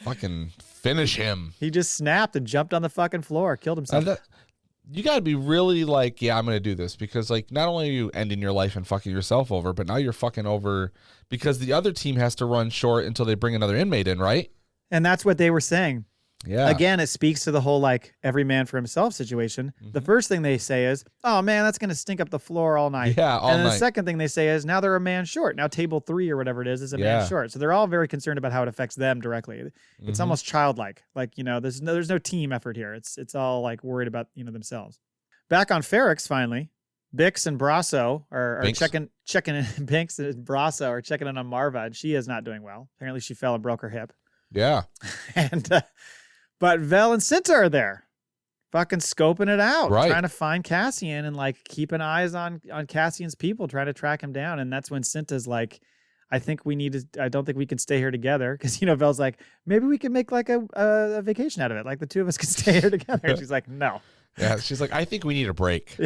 Fucking finish him. He just snapped and jumped on the fucking floor, killed himself. You got to be really like, yeah, I'm going to do this because like not only are you ending your life and fucking yourself over, but now you're fucking over because the other team has to run short until they bring another inmate in, right? And that's what they were saying. Yeah. Again, it speaks to the whole like every man for himself situation. The first thing they say is, "Oh man, that's gonna stink up the floor all night." Yeah, all and then night. the second thing they say is, "Now they're a man short. Now table 3 or whatever it is a man short." So they're all very concerned about how it affects them directly. It's almost childlike. Like, you know, there's no team effort here. It's all like worried about, you know, themselves. Back on Ferrix, finally, Bix and Brasso are checking in. Binks and Brasso are checking in on Maarva, and she is not doing well. Apparently, she fell and broke her hip. Yeah. And but Vel and Cinta are there, fucking scoping it out, trying to find Cassian and like keeping eyes on Cassian's people, trying to track him down. And that's when Cinta's like, I don't think we can stay here together. Because, you know, Vel's like, maybe we can make like a vacation out of it. Like the two of us can stay here together. And she's like, no. Yeah, she's like, I think we need a break.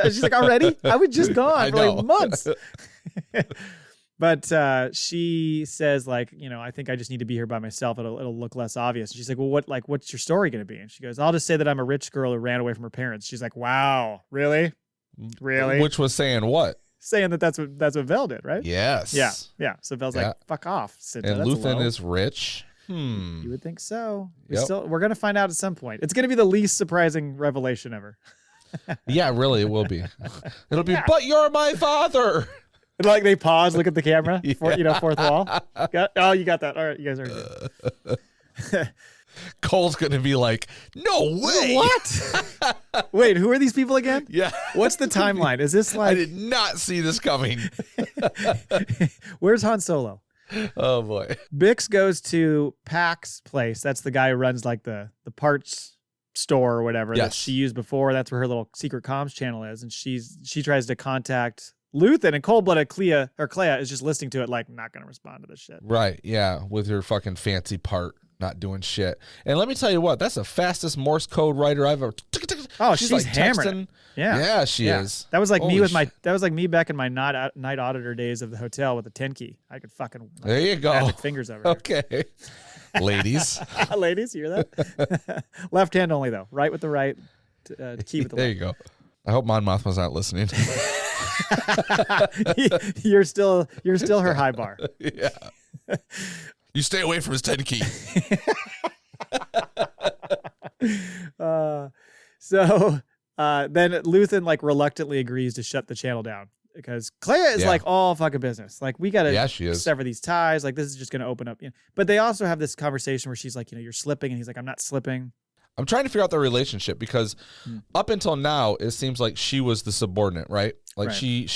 She's like, already? I was just gone for like months. But she says, like, you know, I think I just need to be here by myself. It'll look less obvious. And she's like, well, what's your story going to be? And she goes, I'll just say that I'm a rich girl who ran away from her parents. She's like, wow, really? Which was saying what? Saying that's what Vel did, right? Yes. Yeah. So Vel's like, fuck off, Cinta. And Luthen is rich. You would think so. We're going to find out at some point. It's going to be the least surprising revelation ever. Yeah, really, it will be. It'll be, but you're my father. Like they pause, look at the camera, fourth wall. You got that. All right, you guys are good. Cole's going to be like, no way. What? Wait, who are these people again? Yeah. What's the timeline? Is this like... I did not see this coming. Where's Han Solo? Oh, boy. Bix goes to Pack's place. That's the guy who runs like the parts store or whatever that she used before. That's where her little secret comms channel is. And she tries to contact Luthen, and cold-blooded Clea is just listening to it like, not going to respond to this shit. Right, yeah, with her fucking fancy part, not doing shit. And let me tell you what, that's the fastest Morse code writer I've ever... Oh, she's like hammering. Yeah, she is. That was like that was like me back in my night auditor days of the hotel with the 10 key. I could fucking... There you go. Magic fingers over here. Okay. Ladies. Ladies, you hear that? Left hand only, though. Right with the right, key with the left. There you go. I hope Mon Mothma's not listening. You're still her high bar. Yeah. You stay away from his 10 key. Then Luthen like reluctantly agrees to shut the channel down because Clea is like all fucking business. Like we gotta sever these ties. Like this is just gonna open up. You know? But they also have this conversation where she's like, you know, you're slipping, and he's like, I'm not slipping. I'm trying to figure out their relationship because up until now, it seems like she was the subordinate, right? Like she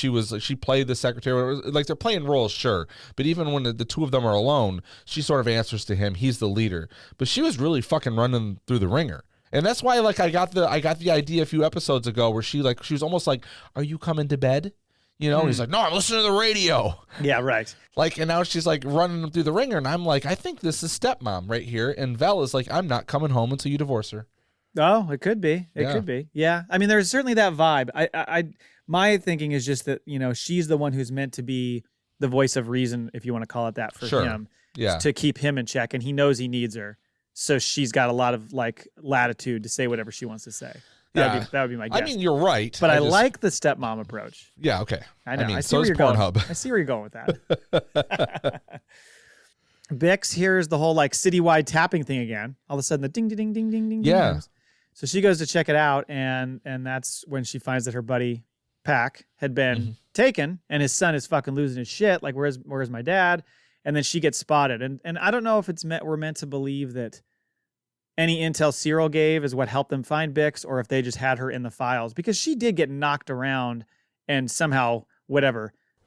played the secretary. Like they're playing roles, sure. But even when the two of them are alone, she sort of answers to him. He's the leader. But she was really fucking running through the ringer. And that's why like I got the idea a few episodes ago where she was almost like, are you coming to bed? You know, and he's like, no, I'm listening to the radio. Yeah, right. Like, and now she's like running them through the ringer, and I'm like, I think this is stepmom right here. And Vel is like, I'm not coming home until you divorce her. Oh, it could be. It could be. Yeah. I mean, there's certainly that vibe. My thinking is just that, you know, she's the one who's meant to be the voice of reason, if you want to call it that, for him. Yeah. To keep him in check, and he knows he needs her. So she's got a lot of like latitude to say whatever she wants to say. That would be my guess. I mean, you're right. But I like the stepmom approach. Yeah, okay. I know. I see so where is you're going. Pornhub. I see where you're going with that. Bix hears the whole like citywide tapping thing again. All of a sudden, the ding, ding, ding, ding, ding. Yeah. Ding. So she goes to check it out, and that's when she finds that her buddy Pack had been taken, and his son is fucking losing his shit. Like, where's my dad? And then she gets spotted, and I don't know if we're meant to believe that any intel Syril gave is what helped them find Bix, or if they just had her in the files, because she did get knocked around and somehow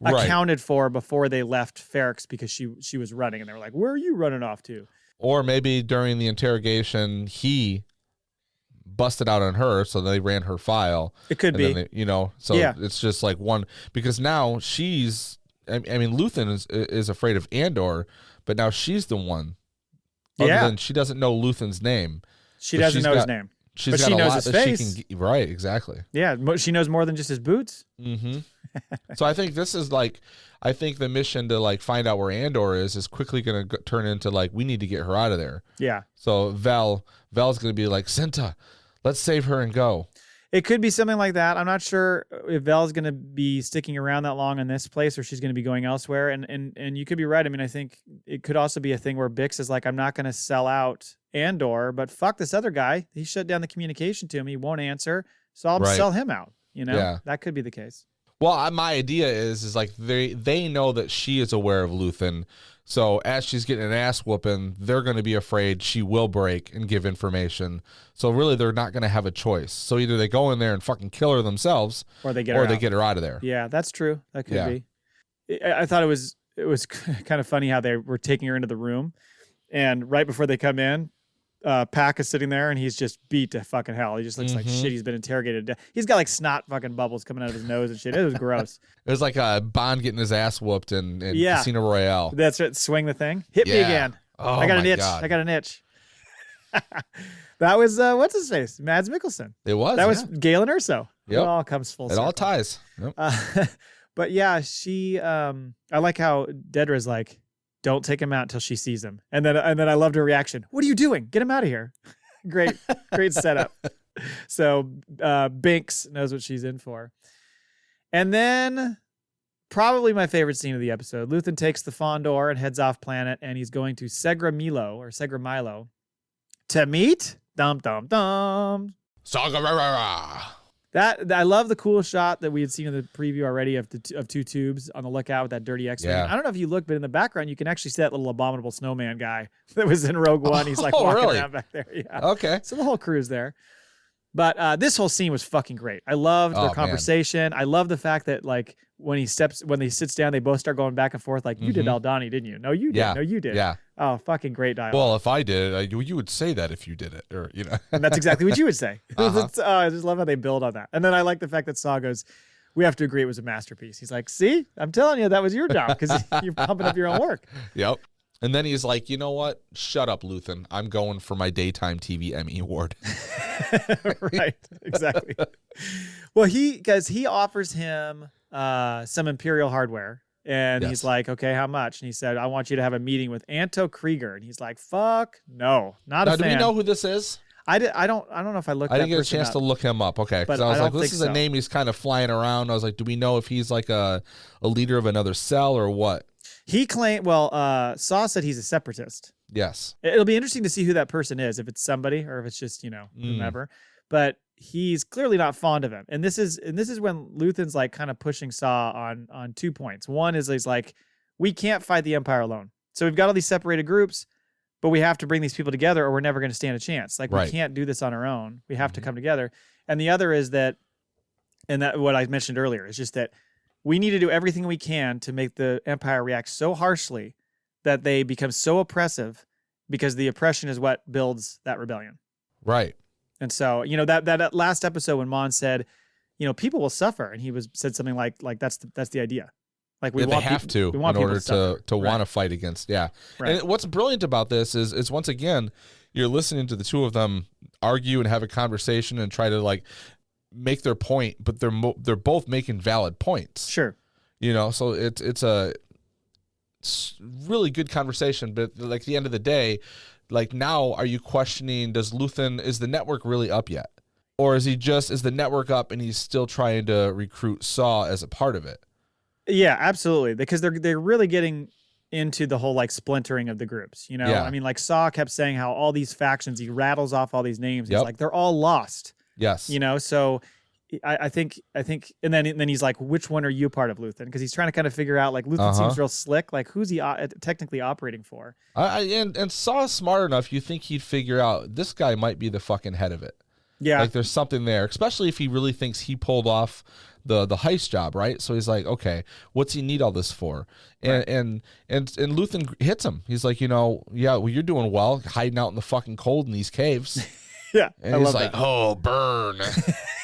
accounted for before they left Ferrix because she was running, and they were like, where are you running off to? Or maybe during the interrogation he busted out on her, so they ran her file. It could be. It's just like one, because now she's, I mean, Luthen is afraid of Andor, but now she's the one. Other than she doesn't know Luthen's name. She doesn't know his name. But she knows his face. Right, exactly. Yeah, she knows more than just his boots. Mm-hmm. So I think this is like, I think the mission to like find out where Andor is quickly going to turn into like, we need to get her out of there. Yeah. So Vel's going to be like, Cinta, let's save her and go. It could be something like that. I'm not sure if Vel's going to be sticking around that long in this place or she's going to be going elsewhere. And you could be right. I mean, I think it could also be a thing where Bix is like, I'm not going to sell out Andor, but fuck this other guy. He shut down the communication to him. He won't answer. So I'll sell him out. You know, that could be the case. Well, my idea is like they know that she is aware of Luthen. So as she's getting an ass whooping, they're going to be afraid she will break and give information. So really, they're not going to have a choice. So either they go in there and fucking kill her themselves, or they get her out of there. Yeah, that's true. That could be. I thought it was kind of funny how they were taking her into the room, and right before they come in, Pack is sitting there and he's just beat to fucking hell. He just looks like shit. He's been interrogated. He's got like snot fucking bubbles coming out of his nose and shit. It was gross. It was like Bond getting his ass whooped in Casino Royale. That's it. Swing the thing. Hit me again. Oh, I got an itch. God. I got an itch. That was what's his face? Mads Mikkelsen. It was. That was Galen Erso. Yep. It all comes full circle. It all ties. Yep. But yeah, she. I like how Dedra's like, don't take him out until she sees him. And then I loved her reaction. What are you doing? Get him out of here. Great setup. So Binks knows what she's in for. And then probably my favorite scene of the episode. Luthen takes the Fondor and heads off planet, and he's going to Segra Milo to meet Dum Sagarara. That I love the cool shot that we had seen in the preview already of two tubes on the lookout with that dirty X-wing. I don't know if you look, but in the background you can actually see that little abominable snowman guy that was in Rogue One. He's like walking around back there. Yeah. Okay. So the whole crew's there. But this whole scene was fucking great. I loved their conversation. Man. I love the fact that like when he sits down, they both start going back and forth like, you did Aldhani, didn't you? No, you did. No, you did. Yeah. Oh, fucking great dialogue. Well, if I did it, you would say that if you did it, or you know. And that's exactly what you would say. I just love how they build on that. And then I like the fact that Saw goes, we have to agree it was a masterpiece. He's like, see, I'm telling you, that was your job because you're pumping up your own work. Yep. And then he's like, you know what? Shut up, Luthen. I'm going for my daytime TV Emmy award. Right. Exactly. Well, he offers him some Imperial hardware. And he's like, okay, how much? And he said, I want you to have a meeting with Anto Krieger. And he's like, fuck, no, not a fan. Do we know who this is? I don't know if I looked. I didn't get a chance to look him up. Okay, because I was like, this is a name he's kind of flying around. I was like, do we know if he's like a leader of another cell or what? He claimed. Well, Saw said he's a separatist. Yes. It'll be interesting to see who that person is, if it's somebody or if it's just whomever. But he's clearly not fond of him. And this is when Luthen's like kind of pushing Saw on 2 points. One is he's like, we can't fight the Empire alone. So we've got all these separated groups, but we have to bring these people together or we're never going to stand a chance. Like we can't do this on our own. We have to come together. And the other is that, and that what I mentioned earlier is just that we need to do everything we can to make the Empire react so harshly that they become so oppressive, because the oppression is what builds that rebellion. Right. And so, that last episode when Mon said, people will suffer, and he said something like that's the idea. Like we have to in order to want to fight against. Yeah. Right. And what's brilliant about this is once again, you're listening to the two of them argue and have a conversation and try to like make their point, but they're both making valid points. Sure. So it's a really good conversation, but like at the end of the day, like now are you questioning, is the network really up yet? Or is the network up and he's still trying to recruit Saw as a part of it? Yeah, absolutely. Because they're really getting into the whole like splintering of the groups, Yeah. I mean, like Saw kept saying how all these factions, he rattles off all these names. He's like, they're all lost. Yes. So I think, and then he's like, which one are you part of, Luthen? Because he's trying to kind of figure out, like, Luthen seems real slick. Like, who's he technically operating for? And Saw's smart enough, you think he'd figure out this guy might be the fucking head of it. Yeah. Like, there's something there, especially if he really thinks he pulled off the heist job, right? So he's like, okay, what's he need all this for? And Luthen hits him. He's like, you're doing well, hiding out in the fucking cold in these caves. Yeah. And he's like, oh, burn.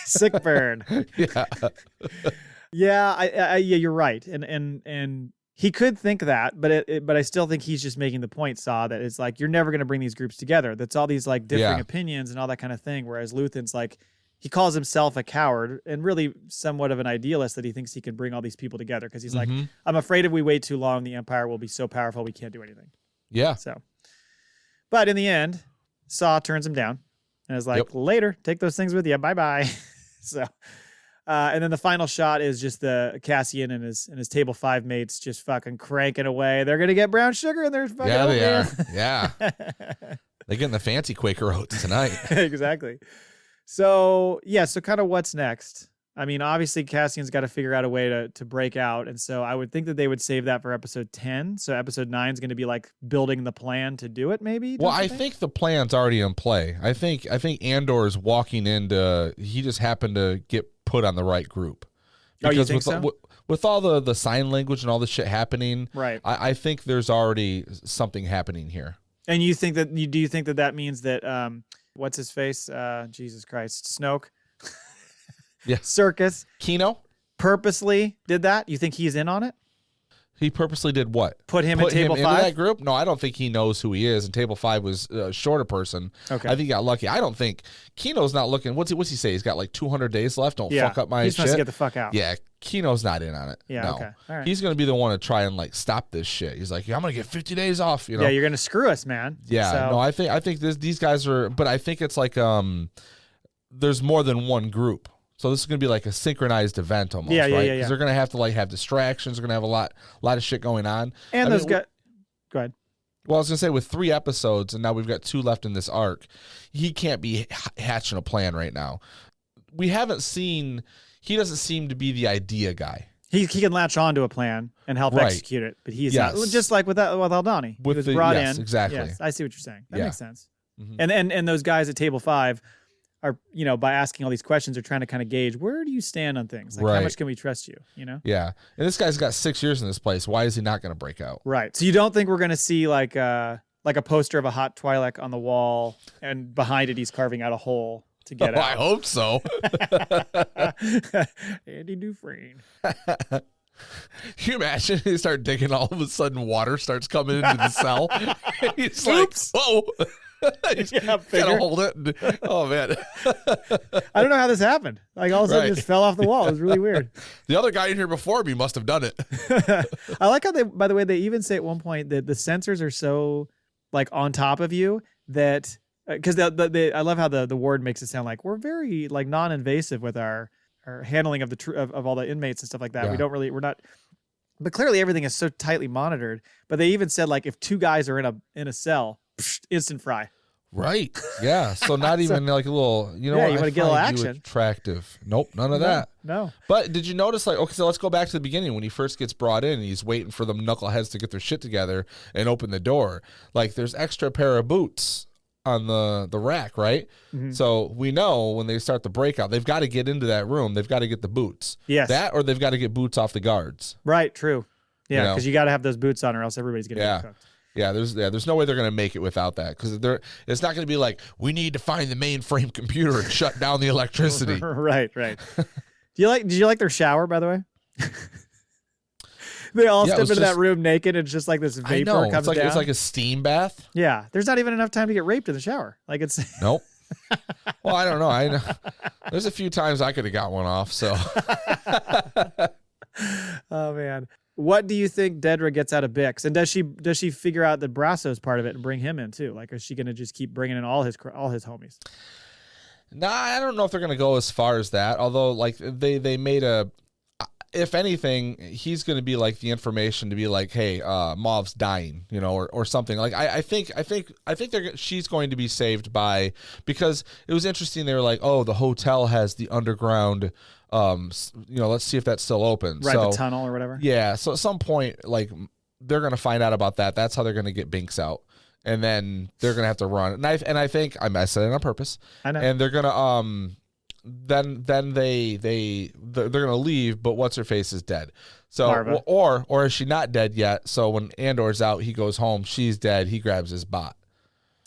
Sick burn. Yeah. Yeah, you're right. And he could think that, but I still think he's just making the point, Saw, that it's like, you're never going to bring these groups together. That's all these like differing opinions and all that kind of thing. Whereas Luthen's like, he calls himself a coward and really somewhat of an idealist, that he thinks he can bring all these people together. Cause he's like, I'm afraid if we wait too long, the Empire will be so powerful, we can't do anything. Yeah. So, but in the end, Saw turns him down and is like, later, take those things with you. Bye-bye. So, and then the final shot is just the Cassian and his table 5 mates just fucking cranking away. They're gonna get brown sugar and they're fucking they are. Yeah, they're getting the fancy Quaker oats tonight. Exactly. So so kind of what's next? I mean, obviously Cassian's got to figure out a way to break out, and so I would think that they would save that for episode 10. So episode 9 is going to be like building the plan to do it, maybe. Well, I think the plan's already in play. I think Andor is walking into. He just happened to get put on the right group. Because you think so? With all the sign language and all this shit happening, right? I think there's already something happening here. And you think that do you think that means that what's his face? Jesus Christ, Snoke. Yeah. Circus. Kino purposely did that? You think he's in on it? He purposely did what? Put him in table 5? Into that group? No, I don't think he knows who he is. And table 5 was a shorter person. Okay. I think he got lucky. I don't think Kino's not looking. What's he say? He's got like 200 days left. Don't fuck up my shit. He's supposed to get the fuck out. Yeah. Kino's not in on it. Yeah. No. Okay. All right. He's going to be the one to try and like stop this shit. He's like, I'm going to get 50 days off. You know? Yeah. You're going to screw us, man. Yeah. So. No, I think these guys are, but I think it's like, there's more than one group. So this is going to be like a synchronized event almost, right? Because they're going to have to like have distractions. They're going to have a lot of shit going on. And those guys, go ahead. Well, I was going to say with 3 episodes and now we've got 2 left in this arc, he can't be hatching a plan right now. We haven't seen, he doesn't seem to be the idea guy. He can latch on to a plan and help execute it, but he's not. Just like with Aldani. He was brought in. Exactly. Yes, I see what you're saying. That makes sense. Mm-hmm. And those guys at table 5 are, by asking all these questions, are trying to kind of gauge, where do you stand on things? Like, how much can we trust you? Yeah. And this guy's got 6 years in this place. Why is he not going to break out? Right. So you don't think we're going to see like a poster of a hot Twi'lek on the wall, and behind it he's carving out a hole to get out? I hope so. Andy Dufresne. Can you imagine they start digging, all of a sudden water starts coming into the cell? He's Oops. like, whoa. He's gotta hold it. Oh man. I don't know how this happened. Like all of a sudden it just fell off the wall. It was really weird. The other guy in here before me must have done it. I like how by the way, they even say at one point that the sensors are so like on top of you that because I love how the ward makes it sound like we're very like non-invasive with our handling of of all the inmates and stuff like that. Yeah. We're not. But clearly everything is so tightly monitored. But they even said like if 2 guys are in a cell, instant fry. Right. Yeah. So not even like a little, you want to get a little action. Attractive. Nope. None of that. No. But did you notice, like, okay, so let's go back to the beginning when he first gets brought in and he's waiting for the knuckleheads to get their shit together and open the door. Like there's extra pair of boots on the rack, right? Mm-hmm. So we know when they start the breakout, they've got to get into that room. They've got to get the boots. Yes. That or they've got to get boots off the guards. Right. True. Yeah. Because you got to have those boots on or else everybody's going to get cooked. Yeah, there's no way they're going to make it without that because it's not going to be like we need to find the mainframe computer and shut down the electricity. Right. Did you like their shower, by the way? They all step into that room naked. And it's just like this vapor comes down. It's like a steam bath. Yeah, there's not even enough time to get raped in the shower. Like it's nope. Well, I don't know. I know. There's a few times I could have got one off. So. Oh man. What do you think Dedra gets out of Bix? And does she figure out the Brasso's part of it and bring him in too? Like, is she going to just keep bringing in all his homies? Nah, I don't know if they're going to go as far as that. Although, like, they made if anything, he's going to be like the information to be like, hey, Maul's dying, or something. Like, I think she's going to be saved because it was interesting. They were like, oh, the hotel has the underground. Let's see if that's still open. Right, so, the tunnel or whatever. Yeah, so at some point, like, they're going to find out about that. That's how they're going to get Binks out. And then they're going to have to run. And I think, I said it on purpose. I know. And they're going to, then they're going to leave, but what's-her-face is dead. So, Maarva. or is she not dead yet? So when Andor's out, he goes home, she's dead, he grabs his bot.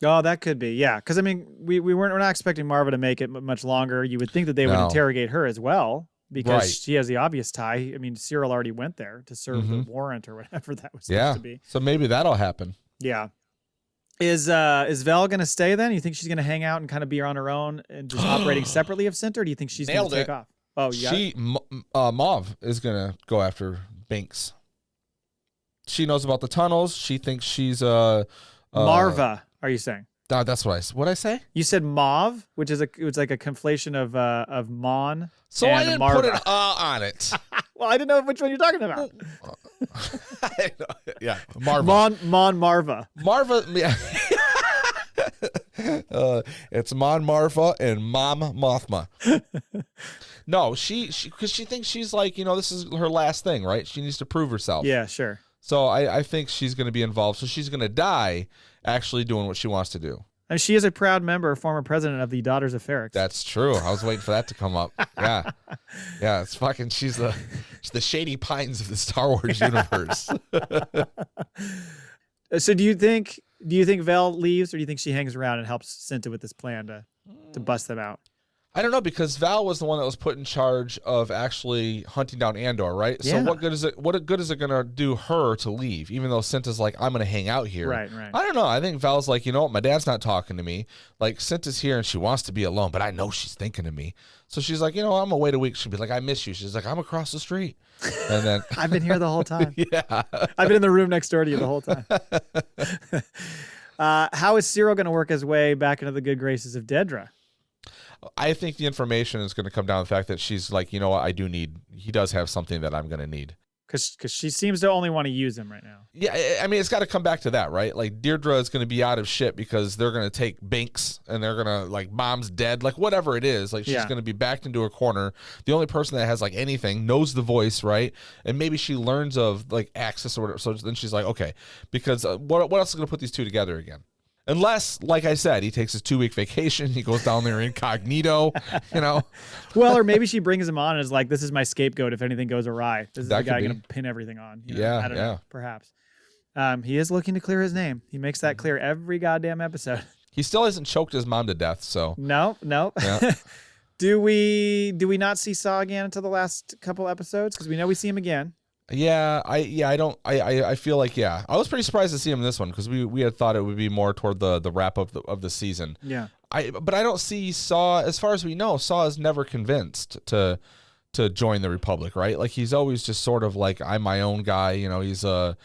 Oh, that could be, yeah. Because I mean, we're not expecting Maarva to make it much longer. You would think that they would interrogate her as well because she has the obvious tie. I mean, Syril already went there to serve the warrant or whatever that was supposed to be. So maybe that'll happen. Yeah. Is Vel going to stay then? You think she's going to hang out and kind of be on her own and just operating separately of Cinta, or do you think she's going to take off? Oh, Mauve is going to go after Binks. She knows about the tunnels. She thinks she's Maarva. Are you saying? That's what'd I say? You said mauve, which is it's like a conflation of Mon. So and I didn't Maarva. put an on it. Well, I didn't know which one you're talking about. Yeah, Maarva. Mon Maarva. Maarva. Yeah. It's Mon Maarva and Mom Mothma. No, because she thinks she's like, this is her last thing, right? She needs to prove herself. Yeah, sure. So I think she's going to be involved. So she's going to die actually doing what she wants to do. And she is a proud member, former president of the Daughters of Ferrix. That's true. I was waiting for that to come up. Yeah. Yeah, it's fucking, she's the Shady Pines of the Star Wars universe. So do you think Vel leaves, or do you think she hangs around and helps Cinta with this plan to bust them out? I don't know, because Val was the one that was put in charge of actually hunting down Andor, right? Yeah. So what good is it going to do her to leave, even though Cinta's like, I'm going to hang out here? Right. I don't know. I think Val's like, you know what? My dad's not talking to me. Like, Cinta's here and she wants to be alone, but I know she's thinking of me. So she's like, I'm going to wait a week. She'll be like, I miss you. She's like, I'm across the street. And then I've been here the whole time. Yeah. I've been in the room next door to you the whole time. How is Syril going to work his way back into the good graces of Dedra? I think the information is going to come down to the fact that she's like, you know what, he does have something that I'm going to need. Because she seems to only want to use him right now. Yeah, I mean, it's got to come back to that, right? Like, Deirdre is going to be out of shit because they're going to take Binks and they're going to, like, Mom's dead. Like, whatever it is, like, she's going to be backed into a corner. The only person that has, like, anything knows the voice, right? And maybe she learns of, like, access or whatever. So then she's like, okay, because what else is going to put these two together again? Unless, like I said, he takes his 2-week vacation, he goes down there incognito, Well, or maybe she brings him on and is like, this is my scapegoat if anything goes awry. This is the guy going to pin everything on. Yeah, I don't know, perhaps. He is looking to clear his name. He makes that clear every goddamn episode. He still hasn't choked his mom to death, so. No. Yeah. Do we not see Saw again until the last couple episodes? Because we know we see him again. Yeah, I feel like, I was pretty surprised to see him in this one because we had thought it would be more toward the wrap of the season. Yeah. But I don't see Saw, as far as we know, Saw is never convinced to join the Republic, right? Like, he's always just sort of like, I'm my own guy, he's a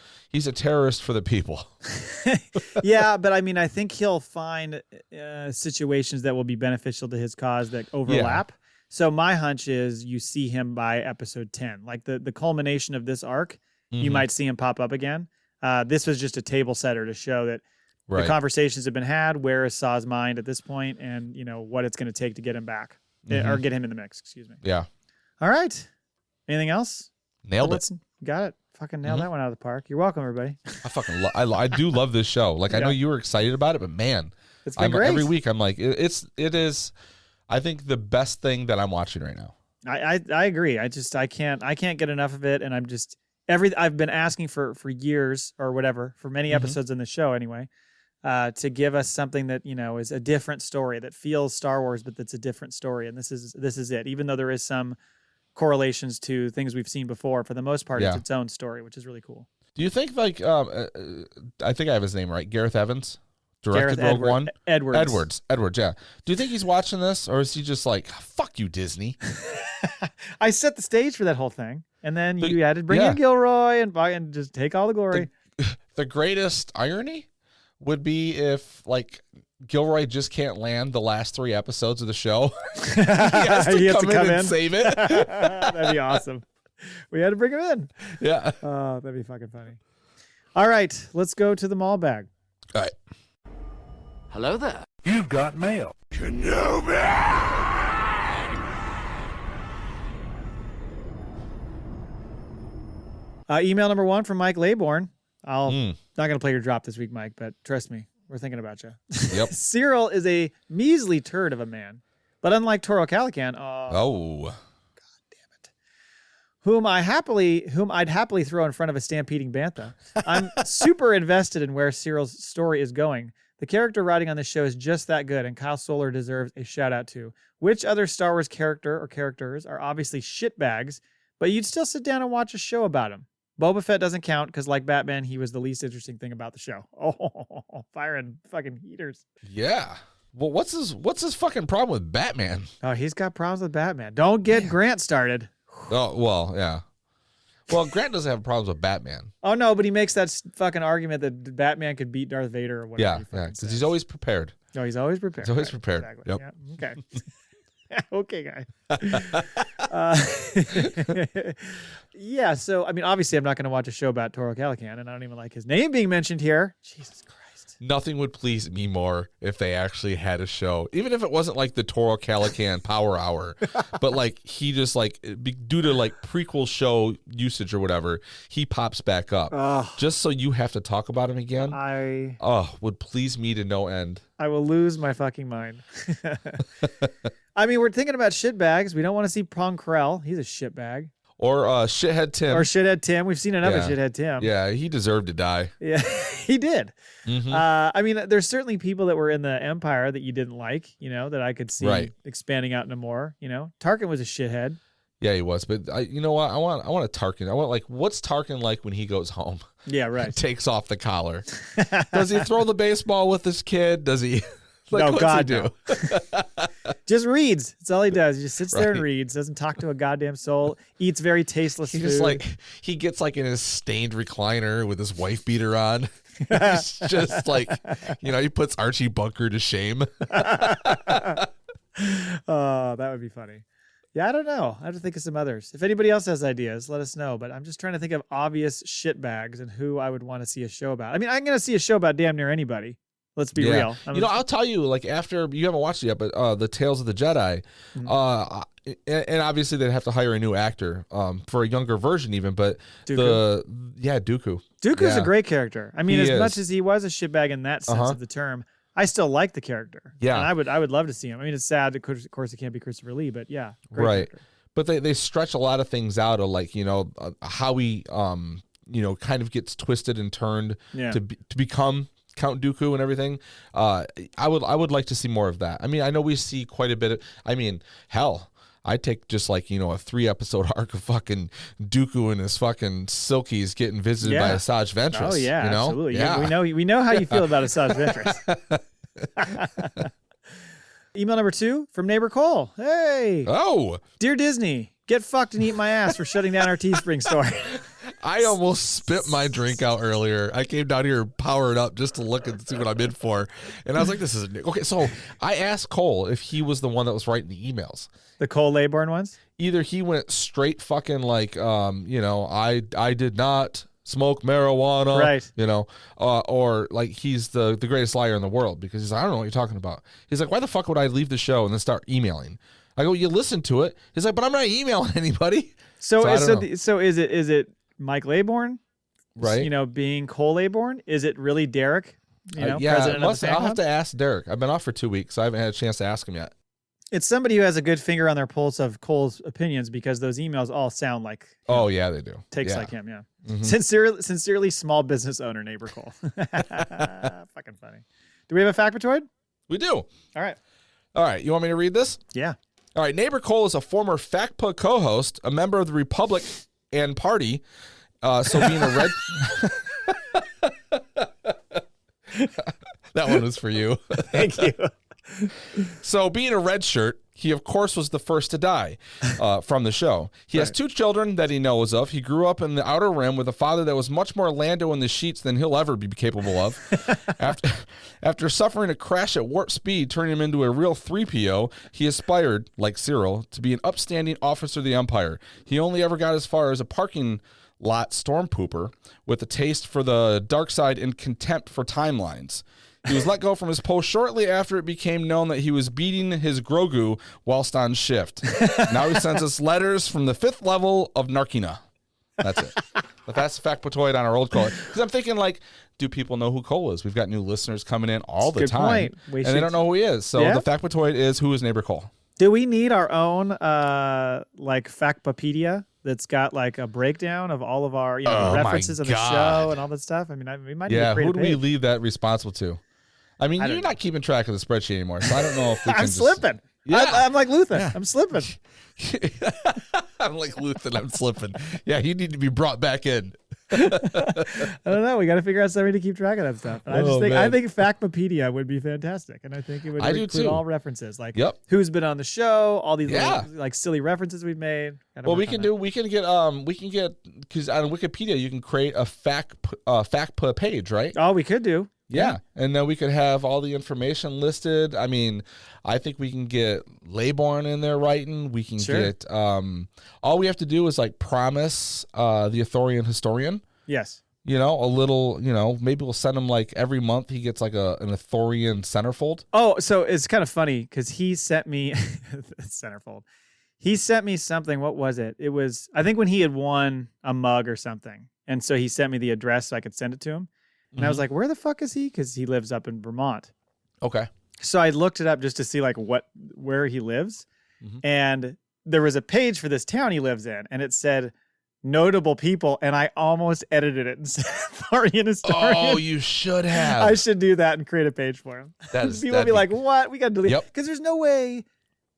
terrorist for the people. Yeah, but I mean, I think he'll find situations that will be beneficial to his cause that overlap. Yeah. So my hunch is you see him by episode 10, like the culmination of this arc, you might see him pop up again. This was just a table setter to show that the conversations have been had. Where is Saw's mind at this point, and what it's going to take to get him back or get him in the mix. Excuse me. Yeah. All right. Anything else? Nailed it. Got it. Fucking nailed that one out of the park. You're welcome, everybody. I do love this show. Like, I know you were excited about it, but man, it's been great. Every week I'm like, it is. I think the best thing that I'm watching right now. I agree. I can't get enough of it, and I'm just I've been asking for years or whatever, for many episodes in the show anyway, to give us something that is a different story that feels Star Wars, but that's a different story, and this is it. Even though there is some correlations to things we've seen before, for the most part, it's its own story, which is really cool. Do you think I think I have his name right, Gareth Evans? Directed Rogue One? Edwards, yeah. Do you think he's watching this, or is he just like, fuck you, Disney? I set the stage for that whole thing, and then you had to bring in Gilroy and just take all the glory. The greatest irony would be if, like, Gilroy just can't land the last 3 episodes of the show. He has to come in and save it. That'd be awesome. We had to bring him in. Yeah. Oh, that'd be fucking funny. All right, let's go to the Maul Bag. All right. Hello there. You've got mail. Kenobi! Email number 1 from Mike Laybourne. Not going to play your drop this week, Mike, but trust me, we're thinking about you. Yep. Syril is a measly turd of a man, but unlike Toro Calican, whom I'd happily throw in front of a stampeding bantha. I'm super invested in where Syril's story is going. The character writing on this show is just that good, and Kyle Soller deserves a shout out too. Which other Star Wars character or characters are obviously shitbags, but you'd still sit down and watch a show about him? Boba Fett doesn't count because, like Batman, he was the least interesting thing about the show. Oh, firing fucking heaters. Yeah. Well, what's his fucking problem with Batman? Oh, he's got problems with Batman. Don't get Grant started. Oh, well, yeah. Well, Grant doesn't have problems with Batman. Oh no, but he makes that fucking argument that Batman could beat Darth Vader or whatever. Yeah, because he's always prepared. No, he's always prepared. He's always prepared. Exactly. Yep. Yeah. Okay. Okay, guy. Yeah. So I mean, obviously, I'm not going to watch a show about Toro Calican, and I don't even like his name being mentioned here. Jesus Christ. Nothing would please me more if they actually had a show, even if it wasn't like the Toro Calican Power Hour, but like he just like due to like prequel show usage or whatever, he pops back up just so you have to talk about him again. Would please me to no end. I will lose my fucking mind. I mean, we're thinking about shitbags. We don't want to see Pong Krell. He's a shitbag. Or Shithead Tim. Or Shithead Tim. We've seen another Shithead Tim. Yeah, he deserved to die. Yeah, he did. Mm-hmm. I mean, there's certainly people that were in the Empire that you didn't like, that I could see expanding out into more, Tarkin was a shithead. Yeah, he was. But you know what? I want a Tarkin. I want like, what's Tarkin like when he goes home? Yeah, right. Takes off the collar. Does he throw the baseball with his kid? Does he? Like, no, God, no. Just reads. That's all he does. He just sits there and reads. Doesn't talk to a goddamn soul. Eats very tasteless food. Just like he gets like in his stained recliner with his wife beater on. He's just like, he puts Archie Bunker to shame. Oh, that would be funny. Yeah, I don't know. I have to think of some others. If anybody else has ideas, let us know. But I'm just trying to think of obvious shitbags and who I would want to see a show about. I mean, I'm going to see a show about damn near anybody. Let's be real. I'll tell you, like, after, you haven't watched it yet, but the Tales of the Jedi, and obviously they'd have to hire a new actor for a younger version even, but Dooku. Dooku. Dooku's a great character. I mean, much as he was a shitbag in that sense of the term, I still like the character. Yeah. And I would love to see him. I mean, it's sad, of course, it can't be Christopher Lee, but yeah, great character. But they stretch a lot of things out of, like, how he, kind of gets twisted and turned to become Count Dooku and everything. I would like to see more of that. I mean, I know we see quite a bit of, hell, I take just like, a 3-episode arc of fucking Dooku and his fucking Silkies getting visited by Asajj Ventress. Oh yeah, absolutely. Yeah. We know how you feel about Asajj Ventress. Email number 2 from neighbor Cole. Hey. Oh. Dear Disney, get fucked and eat my ass for shutting down our Teespring store. I almost spit my drink out earlier. I came down here powered up just to look and see what I'm in for. And I was like, this is okay. So I asked Cole if he was the one that was writing the emails. The Cole Laybourne ones? Either he went straight fucking like, I did not smoke marijuana, right? Or like he's the greatest liar in the world because he's like, I don't know what you're talking about. He's like, why the fuck would I leave the show and then start emailing? I go, you listen to it. He's like, but I'm not emailing anybody. So is it Mike Laybourne, right? Being Cole Laybourne? Is it really Derek? President of the fan club? I'll have to ask Derek. I've been off for 2 weeks, so I haven't had a chance to ask him yet. It's somebody who has a good finger on their pulse of Cole's opinions because those emails all sound like they do. Takes like him, Mm-hmm. Sincerely, small business owner, neighbor Cole. Fucking funny. Do we have a FACPAtoid? We do. All right. You want me to read this? Yeah. All right. Neighbor Cole is a former FACPA co-host, a member of the Republic and Party. So being a red... That one was for you. Thank you. So being a red shirt, he of course was the first to die from the show. He has 2 children that he knows of. He grew up in the Outer Rim with a father that was much more Lando in the sheets than he'll ever be capable of. After suffering a crash at warp speed, turning him into a real 3PO, he aspired, like Syril, to be an upstanding officer of the Empire. He only ever got as far as a parking lot stormpooper with a taste for the dark side and contempt for timelines. He was let go from his post shortly after it became known that he was beating his Grogu whilst on shift. Now he sends us letters from the 5th level of Narkina. That's it. But that's FACPAtoid on our old Cole. Because I'm thinking, like, do people know who Cole is? We've got new listeners coming in all the time. And they don't know who he is. So the FACPAtoid is, who is neighbor Cole? Do we need our own, like, FACPapedia that's got, like, a breakdown of all of our references of the show and all that stuff? I mean, we might need to create who do we leave that responsible to? I mean, you're not keeping track of the spreadsheet anymore, so I don't know if we can slipping. Yeah. I'm like Luther. Yeah. I'm slipping. I'm like, Luthen, I'm slipping. Yeah, you need to be brought back in. I don't know. We got to figure out something to keep track of that stuff. And I think FACPApedia would be fantastic, and I think it would include all references, like who's been on the show, all these little, like silly references we've made. Well, we can get because on Wikipedia you can create a FACPA page, right? Oh, we could do. Yeah, and then we could have all the information listed. I mean, I think we can get Layborn in there writing. We can get all we have to do is like promise the Ithorian historian. Yes. You know, a little, you know, maybe we'll send him like every month he gets like an Ithorian centerfold. Oh, so it's kind of funny because he sent me centerfold. He sent me something. What was it? It was, I think when he had won a mug or something. And so he sent me the address so I could send it to him. And I was like, where the fuck is he? Because he lives up in Vermont. Okay. So I looked it up just to see like where he lives. And there was a page for this town he lives in. And it said notable people. And I almost edited it and said Ithorian historian. Oh, you should have. I should do that and create a page for him. People will be like, what? We got to delete it. Because there's no way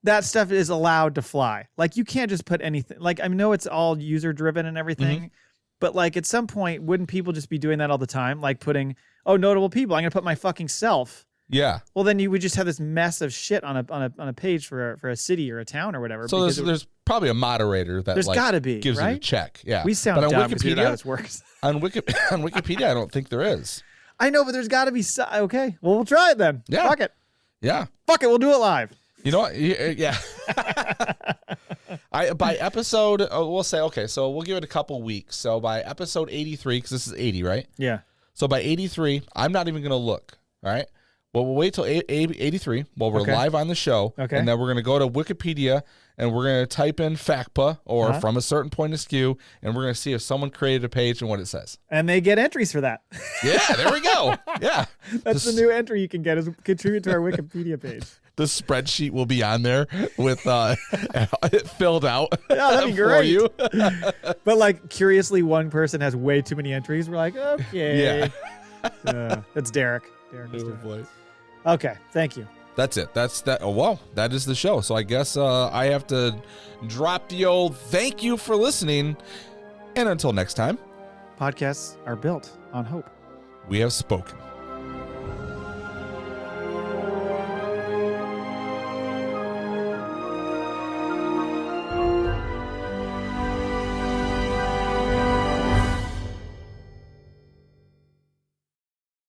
that stuff is allowed to fly. Like you can't just put anything. Like I know it's all user driven and everything. But like at some point, wouldn't people just be doing that all the time? Like putting, notable people. I'm gonna put my fucking self. Yeah. Well, then you would just have this mess of shit on a page for a city or a town or whatever. So there's probably a moderator that there's gotta be gives right? you a check. Yeah. We sound but on dumb Wikipedia, how this works. on Wikipedia, I don't think there is. I know, but there's got to be. Okay, well, we'll try it then. Yeah. Fuck it. Yeah. Fuck it. We'll do it live. You know what? Yeah. By episode, we'll say, okay, so we'll give it a couple weeks. So by episode 83, because this is 80, right? Yeah. So by 83, I'm not even going to look, all right? Well, we'll wait till 83 while we're live on the show. Okay. And then we're going to go to Wikipedia and we're going to type in FACPA or from a certain point of skew, and we're going to see if someone created a page and what it says. And they get entries for that. Yeah, there we go. Yeah. That's the new entry you can get is contribute to our Wikipedia page. The spreadsheet will be on there with it filled out. Yeah, that'd be great. For you. But like, curiously, one person has way too many entries. We're like, okay. Yeah. That's Derek. Derek is doing it. Okay, thank you. That's it. That's that. Oh, well, that is the show. So I guess I have to drop the old thank you for listening. And until next time, podcasts are built on hope. we have spoken.